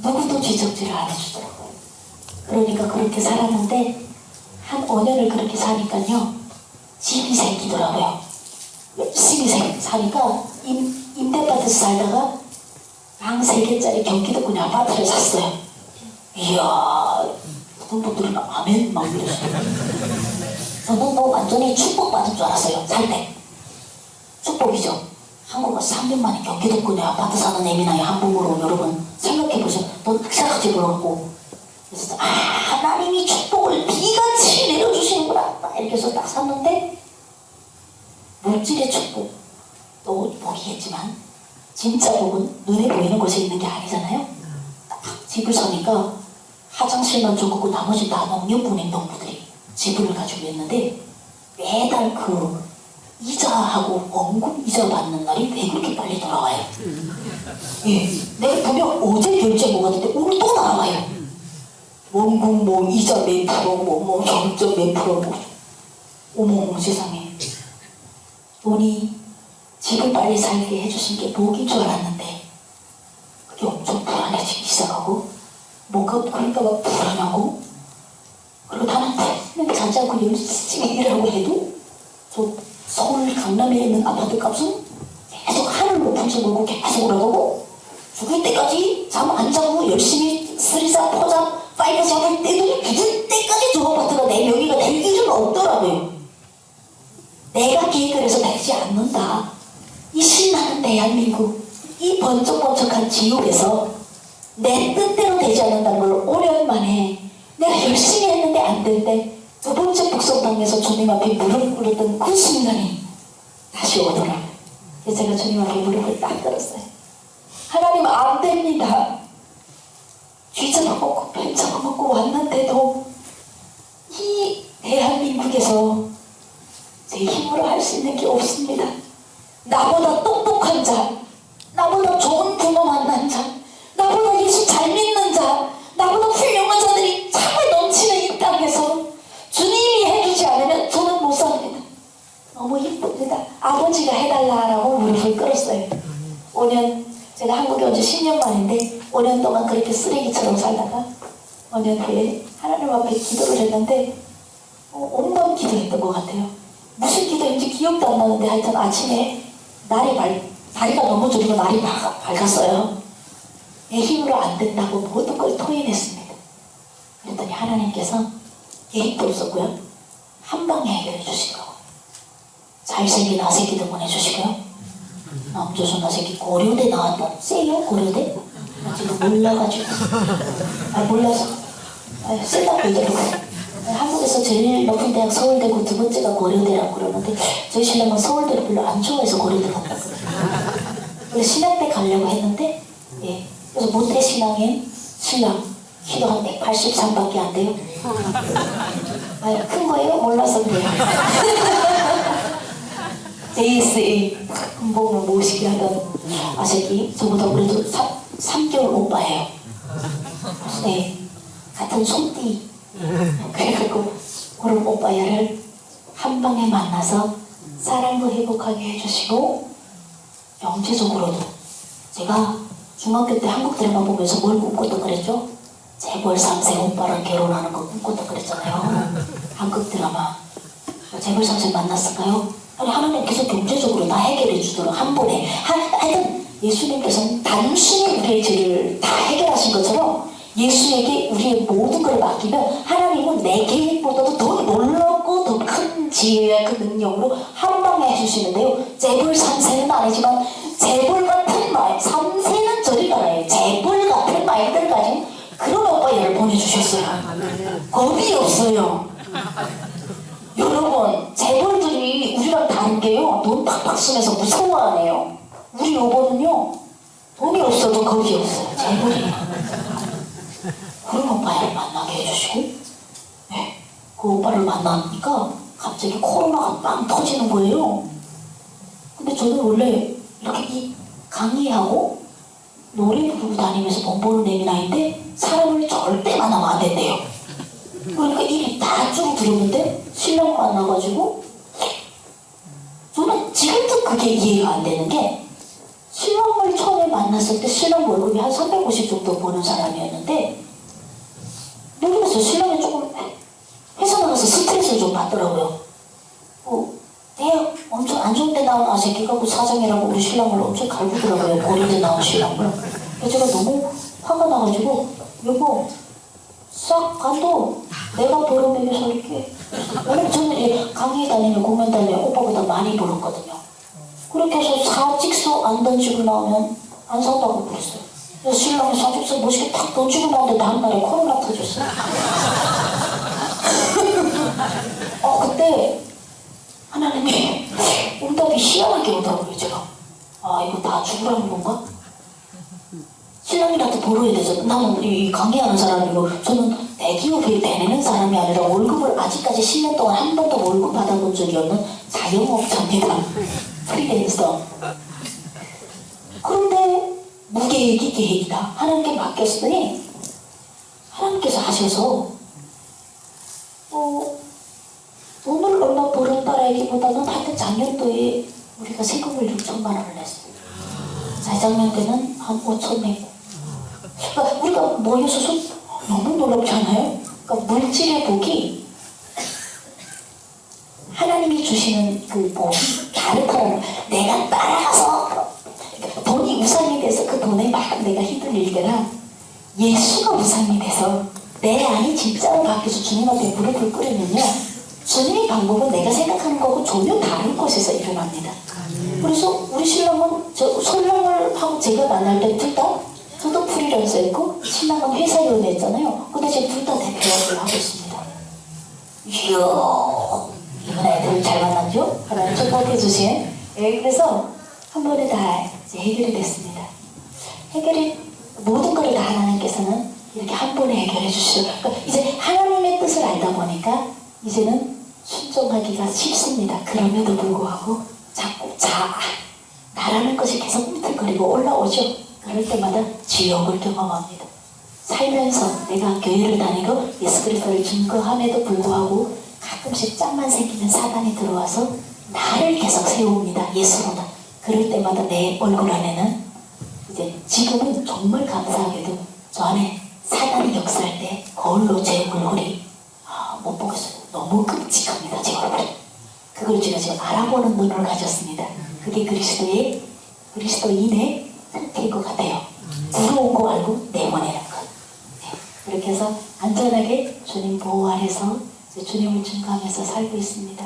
누구도 지적질을 안 해주더라고요. 그러니까 그렇게 살았는데 한 5년을 그렇게 사니까요, 집이 생기더라고요. 열심히 사니까 임대아파트에서 살다가 방 3개짜리 경기도권에 아파트를 샀어요. 이야, 어떤 분들은 아멘 막 이러시더라고요. 저는 뭐 완전히 축복받은 줄 알았어요. 살 때. 축복이죠. 한국은 3년 만에 경기도권에 아파트 사는 애미 나이 한 몸으로 여러분 생각해보세요. 넌 학사같이 불러갖고. 그래서 하나님이 축복을 비같이 내려주시는구나 이렇게 해서 딱 샀는데, 물질의 축복 또 복이겠지만 진짜 복은 눈에 보이는 곳에 있는 게 아니잖아요. 딱 집을 사니까 화장실만 좋고 나머지 다 농협은행 동부들이 지분을 가지고 있는데 매달 그 이자하고 원금 이자 받는 날이 왜 그렇게 빨리 돌아와요? 예, 내가 분명 어제 결제한 것 같은데 오늘 또 나와요. 원금 뭐 이자 몇 프로 뭐 경적 몇 프로 뭐. 어머 세상에. 돈이 집을 빨리 살게 해주신 게 복인 줄 알았는데 그게 엄청 불안해지기 시작하고, 뭐가 그러니까 막 불안하고, 그리고 나는 맨날 자지 않고 열심히 일하고 해도 저 서울 강남에 있는 아파트 값은 계속 하늘 높은 줄 모르고 계속 올라가고, 죽을 때까지 잠 안 자고 열심히 3사 포장 5 잡을 때도 죽을 때까지 저 아파트가 내 명의가 될 일은 없더라고요. 내가 계획을 해서 되지 않는다. 이 신나는 대한민국, 이 번쩍번쩍한 지옥에서 내 뜻대로 되지 않는다는 걸 5년 만에 내가 열심히 했는데 안 될 때 두 번째 북성당에서 주님 앞에 무릎 꿇었던 그 순간이 다시 오더라고요. 그래서 제가 주님 앞에 무릎을 딱 꿇었어요. 하나님 안 됩니다. 쥐 잡아먹고 뱀 잡아먹고 왔는데도 이 대한민국에서 제 힘으로 할 수 있는 게 없습니다. 나보다 똑똑한 자, 나보다 좋은 부모 만난 자, 나보다 예수 잘 믿는 자, 나보다 훌륭한 자들이 참을 넘치는 이 땅에서 주님이 해주지 않으면 저는 못 삽니다. 너무 힘듭니다. 아버지가 해달라라고 무릎을 꿇었어요. 5년, 제가 한국에 온 지 10년 만인데 5년 동안 그렇게 쓰레기처럼 살다가 5년 후에 하나님 앞에 기도를 했는데 온번 기도했던 것 같아요. 무슨 기도인지 기억도 안 나는데 하여튼 아침에 다리가 넘어지고 날이 밝았어요. 내 힘으로 안 된다고 모든 걸 토해냈습니다. 그랬더니 하나님께서 계획도 없었고요, 한 방에 해결해 주신 거고, 잘생긴 아새끼도 보내주시고요, 남조선 아새끼 고려대 나왔다. 세요 고려대? 나 지금 몰라가지고 몰라서 세다고 얘기하고, 한국에서 제일 높은 대학 서울대고 두 번째가 고려대라고 그러는데 저희 신랑은 서울대를 별로 안 좋아해서 고려대 갔다. 근데 신학대 가려고 했는데, 예, 그래서 모태 신앙인 신랑 키도 한 183밖에 안 돼요. 아니, 큰 거예요? 몰라서 그래요. JSA 군복무 모시게 하던 아새끼, 저보다 그래도 3개월 오빠예요. 네, 같은 손띠. 그래갖고 그런 오빠야를 한 방에 만나서 사랑도 회복하게 해주시고 영재적으로도 제가 중학교 때 한국 드라마 보면서 뭘 꿈꿨다 그랬죠? 재벌 3세 오빠랑 결혼하는 거 꿈꿨다 그랬잖아요. 한국 드라마. 재벌 3세 만났을까요? 아니 하나님께서 경제적으로 다 해결해 주도록 한 번에 하여튼 예수님께서는 단순히 우리의 죄를 다 해결하신 것처럼 예수에게 우리의 모든 걸 맡기면 하나님은 내 계획보다도 더 놀랍고 더 큰 지혜와 그 능력으로 한 방에 해주시는데요. 재벌 3세는 아니지만 재벌 같은 마음, 3세는 저리 가라요. 재벌 같은 마음들을 가진 그런 오빠를 보내주셨어요. 겁이 없어요. 여러분, 재벌들이 우리랑 다른 게요. 돈 팍팍 쓰면서 무서워하네요. 우리 여보는요. 돈이 없어도 겁이 없어요. 재벌이에요. 그런 오빠를 만나게 해주시고 네, 그 오빠를 만나니까 갑자기 코로나가 빵 터지는 거예요. 근데 저는 원래 이렇게 이 강의하고 노래 부르고 다니면서 돈 버는 애미나인데 사람을 절대 만나면 안 된대요. 그러니까 일이 다 줄어들었는데 신랑 만나가지고 저는 지금도 그게 이해가 안 되는 게 신랑을 처음에 만났을 때 신랑 월급이 한 350 정도 버는 사람이었는데 모르겠어요. 신랑이 조금 회사 나가서 스트레스를 좀 받더라고요. 대학 엄청 안 좋은 데 나온 아새끼가 그 사장이라고 우리 신랑을 엄청 갈구더라고요. 고려대 나온 신랑을. 그래서 제가 너무 화가 나가지고 여보 싹 가도 내가 벌어먹여 살게. 왜냐면 저는 이제 강의 다니면 공연 다니면 오빠보다 많이 벌었거든요. 그렇게 해서 사직서 안 던지고 나오면 안 산다고 그랬어요. 그래서 신랑이 사직서 멋있게 탁 던지고 나오는데 다음날에 코로나 터졌어요. 그때 하나님이 응답이 희한하게 오더라고요. 제가 이거 다 죽으라는 건가? 신랑이라도 벌어야 되죠. 나는 이 강의하는 사람이고 저는 대기업에 대내는 사람이 아니라 월급을 아직까지 10년 동안 한 번도 월급 받아본 적이 없는 자영업자입니다. 프리랜서. 그런데 무계획이 계획이다. 하나님께 맡겼으니 하나님께서 하셔서 돈을 얼마 벌었다라기보다는 하여튼 작년도에 우리가 세금을 6천만 원을 냈어요. 재작년 때는 한 5천 내고. 그러니까 우리가 모여서 너무 놀랍지 않아요? 그러니까 물질의 복이 하나님이 주시는 그 복이 다르더라고요. 내가 따라가서 돈이 우상이 돼서 그 돈에 막 내가 휘둘릴 때랑 예수가 우상이 돼서 내 안이 진짜로 바뀌어서 주님 앞에 무릎을 꿇으면요. 주님의 방법은 내가 생각하는 거하고 전혀 다른 곳에서 일어납니다. 그래서 우리 신랑은 설명을 하고 제가 만날 때 둘 다 저도 프리랜서였고 신랑은 회사 연애했잖아요. 근데 지금 둘 다 대표를 하고 있습니다. 이야 이번 애들 잘 만났죠? 하나님 축복해 주신. 그래서 한 번에 다 이제 해결이 됐습니다. 해결이 모든 걸 다 하나님께서는 이렇게 한 번에 해결해 주시죠. 그러니까 이제 하나님의 뜻을 알다 보니까 이제는 순종하기가 쉽습니다. 그럼에도 불구하고 자꾸 나라는 것이 계속 꿈틀거리고 올라오죠. 그럴 때마다 지옥을 경험합니다. 살면서 내가 교회를 다니고 예수 그리스도를 증거함에도 불구하고 가끔씩 짬만 생기면 사단이 들어와서 나를 계속 세웁니다. 예수로다. 그럴 때마다 내 얼굴 안에는 이제 지금은 정말 감사하게도 저 안에 사단이 역사할 때 거울로 제 얼굴이 못 보겠어요. 너무 끔찍합니다. 제 얼굴이. 그걸 제가 지금 알아보는 눈을 가졌습니다. 그게 그리스도인의 상태인 것 같아요. 부러운 거 알고 내보내는 것. 네. 그렇게 해서 안전하게 주님 보호 아래서 주님을 증거하면서 살고 있습니다.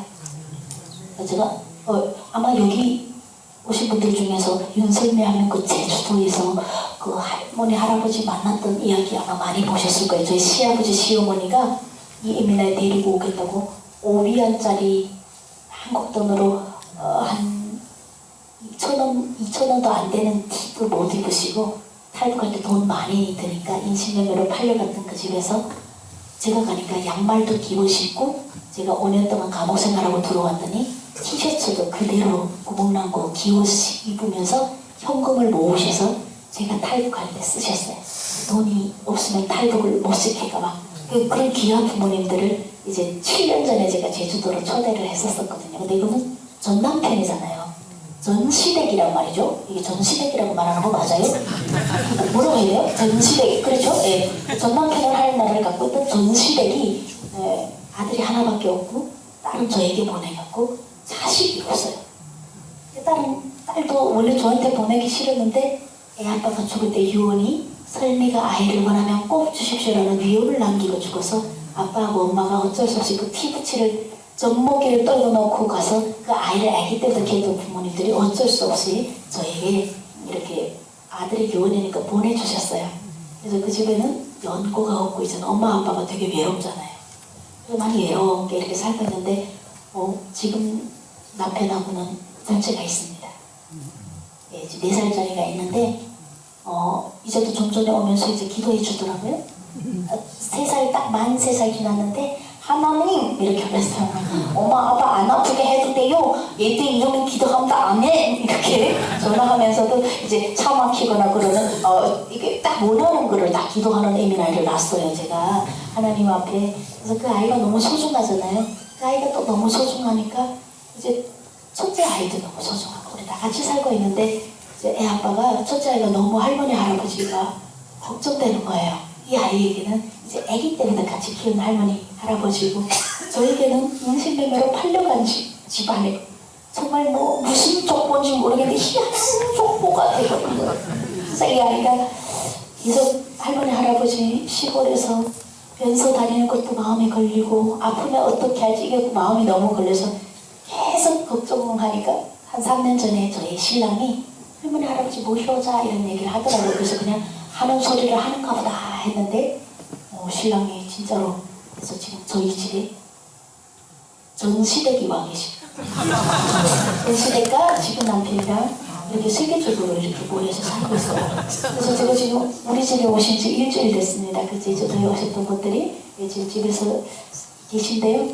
제가 아마 여기 오신 분들 중에서 윤설매 하면 그 제주도에서 그 할머니 할아버지 만났던 이야기 아마 많이 보셨을 거예요. 저희 시아버지 시어머니가 이 이민아에 데리고 오겠다고 5위안짜리 한국 돈으로 한 2,000원도 안 되는 팁을 못 입으시고 탈북할 때 돈 많이 드니까 인신매매로 팔려갔던 그 집에서 제가 가니까 양말도 끼고 신고 제가 5년 동안 감옥 생활하고 들어왔더니 티셔츠도 그대로 구멍난 거 끼워 입으면서 현금을 모으셔서 제가 탈북할 때 쓰셨어요. 돈이 없으면 탈북을 못 시킬까 봐. 그런 귀한 부모님들을 이제 7년 전에 제가 제주도로 초대를 했었거든요. 근데 이거는 전 남편이잖아요. 전시댁이란 말이죠. 이게 전시댁이라고 말하는 거 맞아요? 뭐라고 해요? 전시댁, 그렇죠? 예. 전 남편을 할 날을 갖고 있던 전시댁이 아들이 하나밖에 없고 딸은 저에게 보내겼고 자식이 없어요. 딸도 원래 저한테 보내기 싫었는데 애 아빠가 죽을 때 유언이 설미가 아이를 원하면 꼭 주십시오라는 위협을 남기고 죽어서 아빠하고 엄마가 어쩔 수 없이 그 피부치를 젖먹이를 떨궈놓고 가서 그 아이를 아기 때부터 키웠던 부모님들이 어쩔 수 없이 저에게 이렇게 아들이 유언이니까 보내주셨어요. 그래서 그 집에는 연고가 없고 이제는 엄마 아빠가 되게 외롭잖아요. 그래서 많이 외롭게 이렇게 살고 있는데 지금 남편하고는 전체가 있습니다. 예, 지금 4살짜리가 있는데 이제도 좀 전에 오면서 이제 기도해 주더라고요. 3살 딱 만 3살 지났는데 하나님 이렇게 그랬어요. 엄마 아빠 안 아프게 해도 돼요. 얘들 이러면 기도하면 안 해. 이렇게 전화하면서도 이제 차 막히거나 그러는 이게 딱 원하는 거를 딱 기도하는 애미나이를 낳았어요. 제가 하나님 앞에. 그래서 그 아이가 너무 소중하잖아요. 그 아이가 또 너무 소중하니까 이제 첫째 아이도 너무 소중하고 우리 다 같이 살고 있는데 이제 애 아빠가 첫째 아이가 너무 할머니 할아버지가 걱정되는 거예요. 이 아이에게는 이제 아기 때부터 같이 키운 할머니 할아버지고 저에게는 인신매매로 팔려간 집안에 정말 무슨 족보인지 모르겠는데 희한한 족보가 되거든요. 그래서 이 아이가 계속 할머니 할아버지 시골에서 변소 다니는 것도 마음에 걸리고 아프면 어떻게 할지 이게 마음이 너무 걸려서 계속 걱정하니까 한 3년 전에 저희 신랑이 할머니 할아버지 모셔오자 이런 얘기를 하더라고요. 그래서 그냥 하는 소리를 하는가 보다 했는데 신랑이 진짜로 그래서 지금 저희 집에 전시댁이 와 계십니다. 전시댁과 지금 남편이랑 이렇게 세계적으로 이렇게 모여서 살고 있어요. 그래서 제가 지금 우리 집에 오신 지 일주일 됐습니다. 그 제주도에 오셨던 분들이 지금 집에서 계신데요.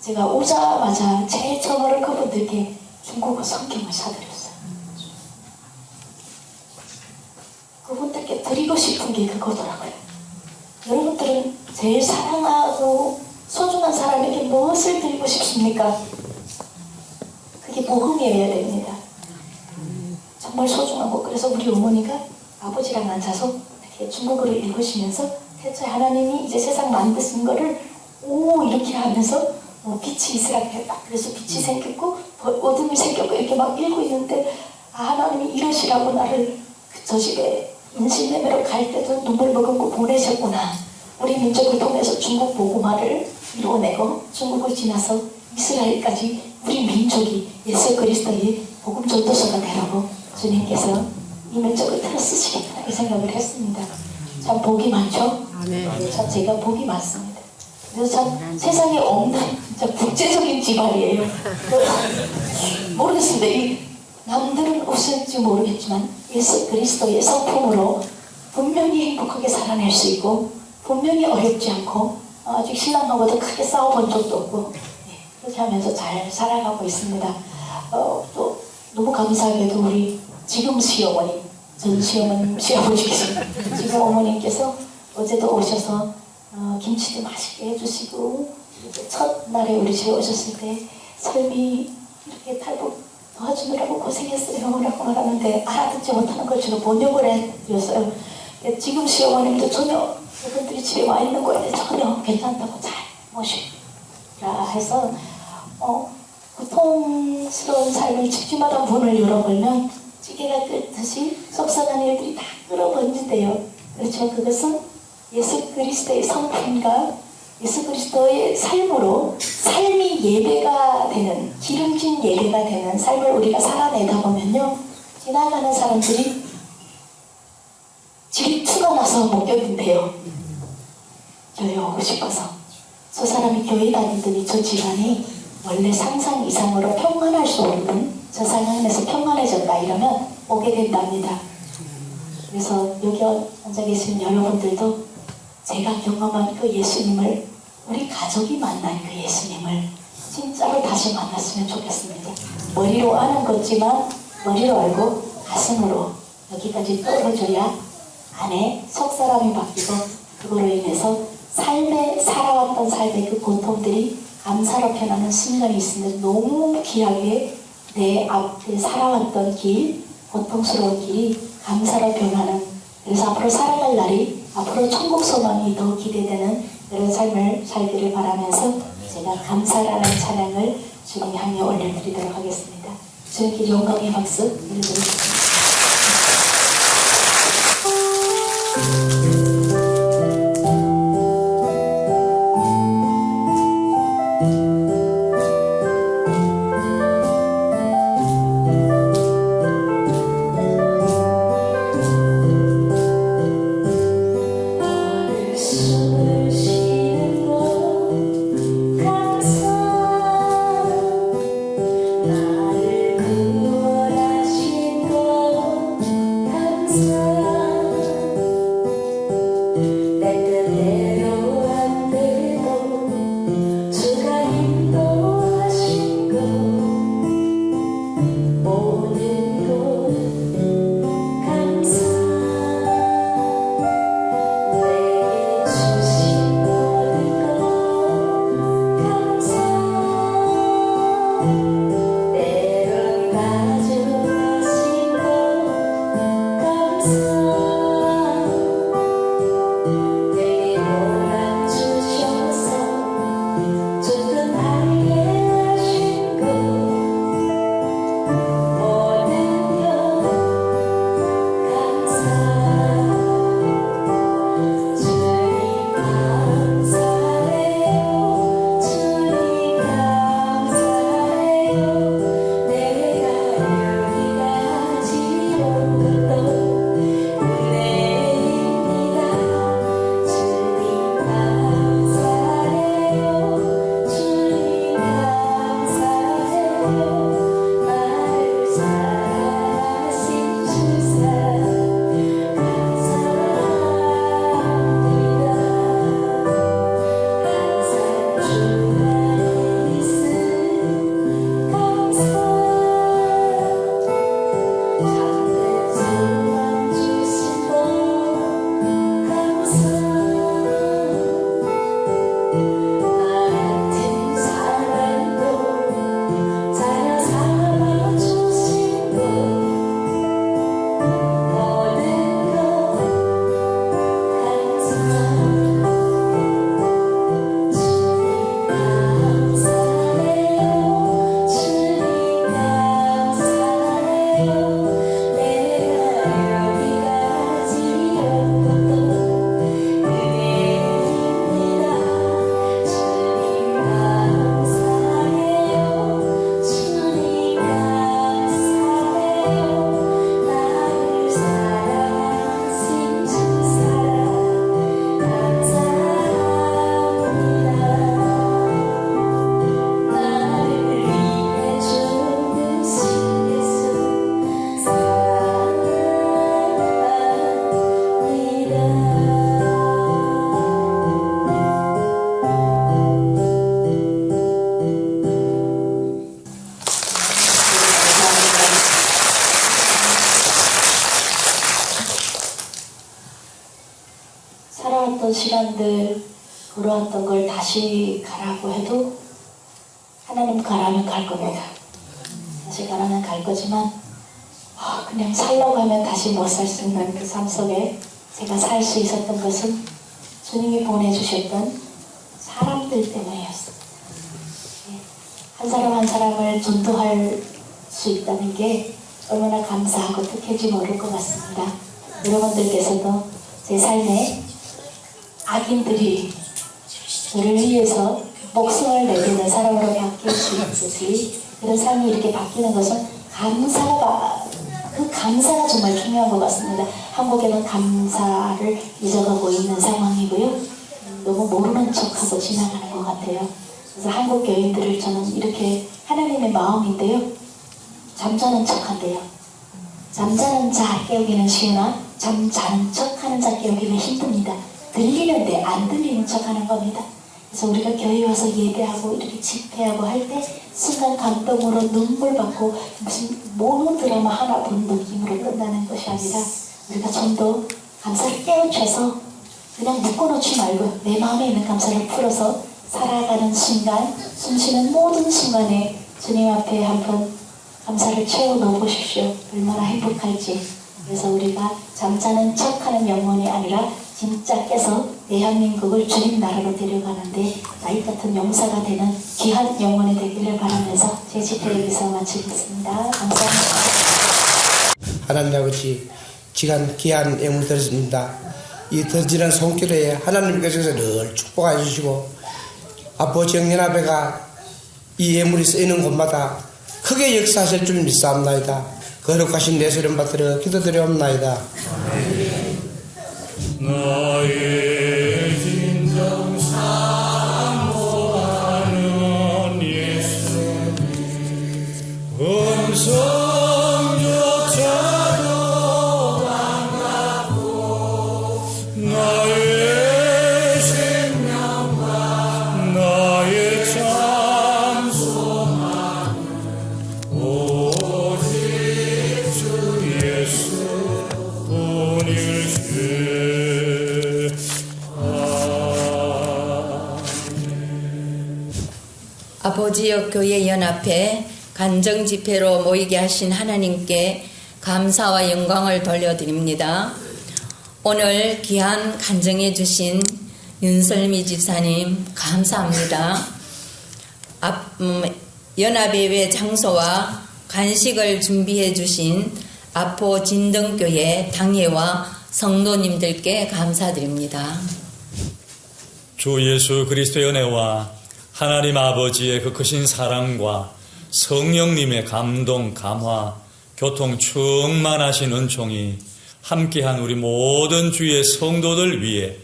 제가 오자마자 제일 처음으로 그분들께 중국어 성경을 사드렸어요. 그분들께 드리고 싶은 게 그거더라고요. 여러분들은 제일 사랑하고 소중한 사람에게 무엇을 드리고 싶습니까? 그게 복음이어야 됩니다. 정말 소중한 거. 그래서 우리 어머니가 아버지랑 앉아서 이렇게 중국어를 읽으시면서 대체 하나님이 이제 세상 만드신 거를 이렇게 하면서 빛이 있으라고 딱 그래서 빛이 생겼고 어둠이 생겼고 이렇게 막 읽고 있는데 하나님이 이러시라고 나를 저 집에 인신매매로 갈 때도 눈물 머금고 보내셨구나. 우리 민족을 통해서 중국 복음화를 이루어내고 중국을 지나서 이스라엘까지 우리 민족이 예수 그리스도의 복음 전도서가 되라고 주님께서 이 민족을 틀어 쓰시겠구나 이 생각을 했습니다. 참 복이 많죠? 네, 참 제가 복이 많습니다. 그래서 참 세상에 없는 진짜 국제적인 집안이에요. 모르겠습니다. 이 남들은 없을지 모르겠지만 예수 그리스도의 성품으로 분명히 행복하게 살아낼 수 있고 분명히 어렵지 않고 아직 신랑하고도 크게 싸워본 적도 없고 그렇게 하면서 잘 살아가고 있습니다. 또 너무 감사하게도 우리 지금 시어머니 전 시어머님 시아버지께서 지금 어머님께서 어제도 오셔서 김치도 맛있게 해주시고 첫날에 우리 집에 오셨을 때 설미 이렇게 탈북 도와주느라고 고생했어요 라고 말하는데 알아듣지 못하는 걸 제가 번역을 해드렸어요. 지금 시어머님도 전혀 그분들이 집에 와 있는 거에 전혀 괜찮다고 잘 모시라 해서 고통스러운 삶을 집집마다 문을 열어보면 찌개가 끓듯이 속상한 일들이 다 끌어번진대요. 그렇죠. 그것은 예수 그리스도의 성품과 예수 그리스도의 삶으로 삶이 예배가 되는 기름진 예배가 되는 삶을 우리가 살아내다 보면요 지나가는 사람들이 질투가 나서 못 견딘대요. 교회 오고 싶어서 저 사람이 교회 다니더니 저 집안이 원래 상상 이상으로 평안할 수 없는 저 상황에서 평안해졌다 이러면 오게 된답니다. 그래서 여기 앉아 계신 여러분들도 제가 경험한 그 예수님을 우리 가족이 만난 그 예수님을 진짜로 다시 만났으면 좋겠습니다. 머리로 아는 거지만 머리로 알고 가슴으로 여기까지 떨어져야 안에 속사람이 바뀌고 그거로 인해서 살아왔던 삶의 그 고통들이 감사로 변하는 순간이 있는데 너무 귀하게 내 앞에 살아왔던 길, 고통스러운 길이 감사로 변하는, 그래서 앞으로 살아갈 날이, 앞으로 천국 소망이 더 기대되는 그런 삶을 살기를 바라면서 제가 감사라는 찬양을 주님 향해 올려드리도록 하겠습니다. 주님께 영광의 박수 드리겠습니다. 살아왔던 시간들, 걸어왔던 걸 다시 가라고 해도 하나님 가라면 갈 겁니다. 다시 가라면 갈 거지만 그냥 살려고 하면 다시 못 살 수 있는 그 삶 속에 제가 살 수 있었던 것은 주님이 보내주셨던 사람들 때문이었습니다. 한 사람 한 사람을 전도할 수 있다는 게 얼마나 감사하고 뜻할지 모를 것 같습니다. 여러분들께서도 제 삶에 악인들이 저를 위해서 목숨을 내리는 사람으로 바뀔 수 있듯이 그런 삶이 이렇게 바뀌는 것은 그 감사가 정말 중요한 것 같습니다. 한국에는 감사를 잊어가고 있는 상황이고요. 너무 모르는 척하고 지나가는 것 같아요. 그래서 한국 교인들을 저는 이렇게 하나님의 마음인데요. 잠자는 척한대요. 잠자는 자 깨우기는 쉬우나 잠자는 척하는 자 깨우기는 힘듭니다. 들리는데 안 들리는 척하는 겁니다. 그래서 우리가 교회 와서 예배하고 이렇게 집회하고 할 때 순간 감동으로 눈물 받고 무슨 모노 드라마 하나 본 느낌으로 끝나는 것이 아니라 우리가 좀 더 감사를 깨우쳐서 그냥 묶어놓지 말고 내 마음에 있는 감사를 풀어서 살아가는 순간, 숨쉬는 모든 순간에 주님 앞에 한번 감사를 채워 넣어보십시오. 얼마나 행복할지. 그래서 우리가 잠자는 척하는 영혼이 아니라 진짜 깨서 대한민국을 주님 나라로 데려가는데 나이 같은 용사가 되는 귀한 영혼이 되기를 바라면서 제 집회 여기서 마치겠습니다. 감사합니다. 하나님 아버지, 기간 귀한 예물 드렸습니다. 이 던지는 손길에 하나님께서 늘 축복해 주시고 아버지 영연합회가 이 예물이 쓰이는 곳마다 크게 역사하실 줄 믿사옵나이다. 거룩하신 내 소리 받들어 기도드려옵나이다. 나의 진정 사모하는 예수님 음성조차도 반갑고 나의 생명과 나의 참 소망은 오직 주 예수뿐일세. 아버지여 교회 연합회 간정 집회로 모이게 하신 하나님께 감사와 영광을 돌려드립니다. 오늘 귀한 간정해 주신 윤설미 집사님 감사합니다. 연합예배 장소와 간식을 준비해 주신 아포 진등교회 당회와 성도님들께 감사드립니다. 주 예수 그리스도의 은혜와 하나님 아버지의 그 크신 사랑과 성령님의 감동, 감화, 교통 충만하신 은총이 함께한 우리 모든 주의 성도들 위해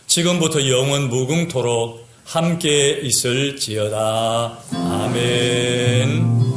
지금부터 영원 무궁토록 함께 있을지어다. 아멘.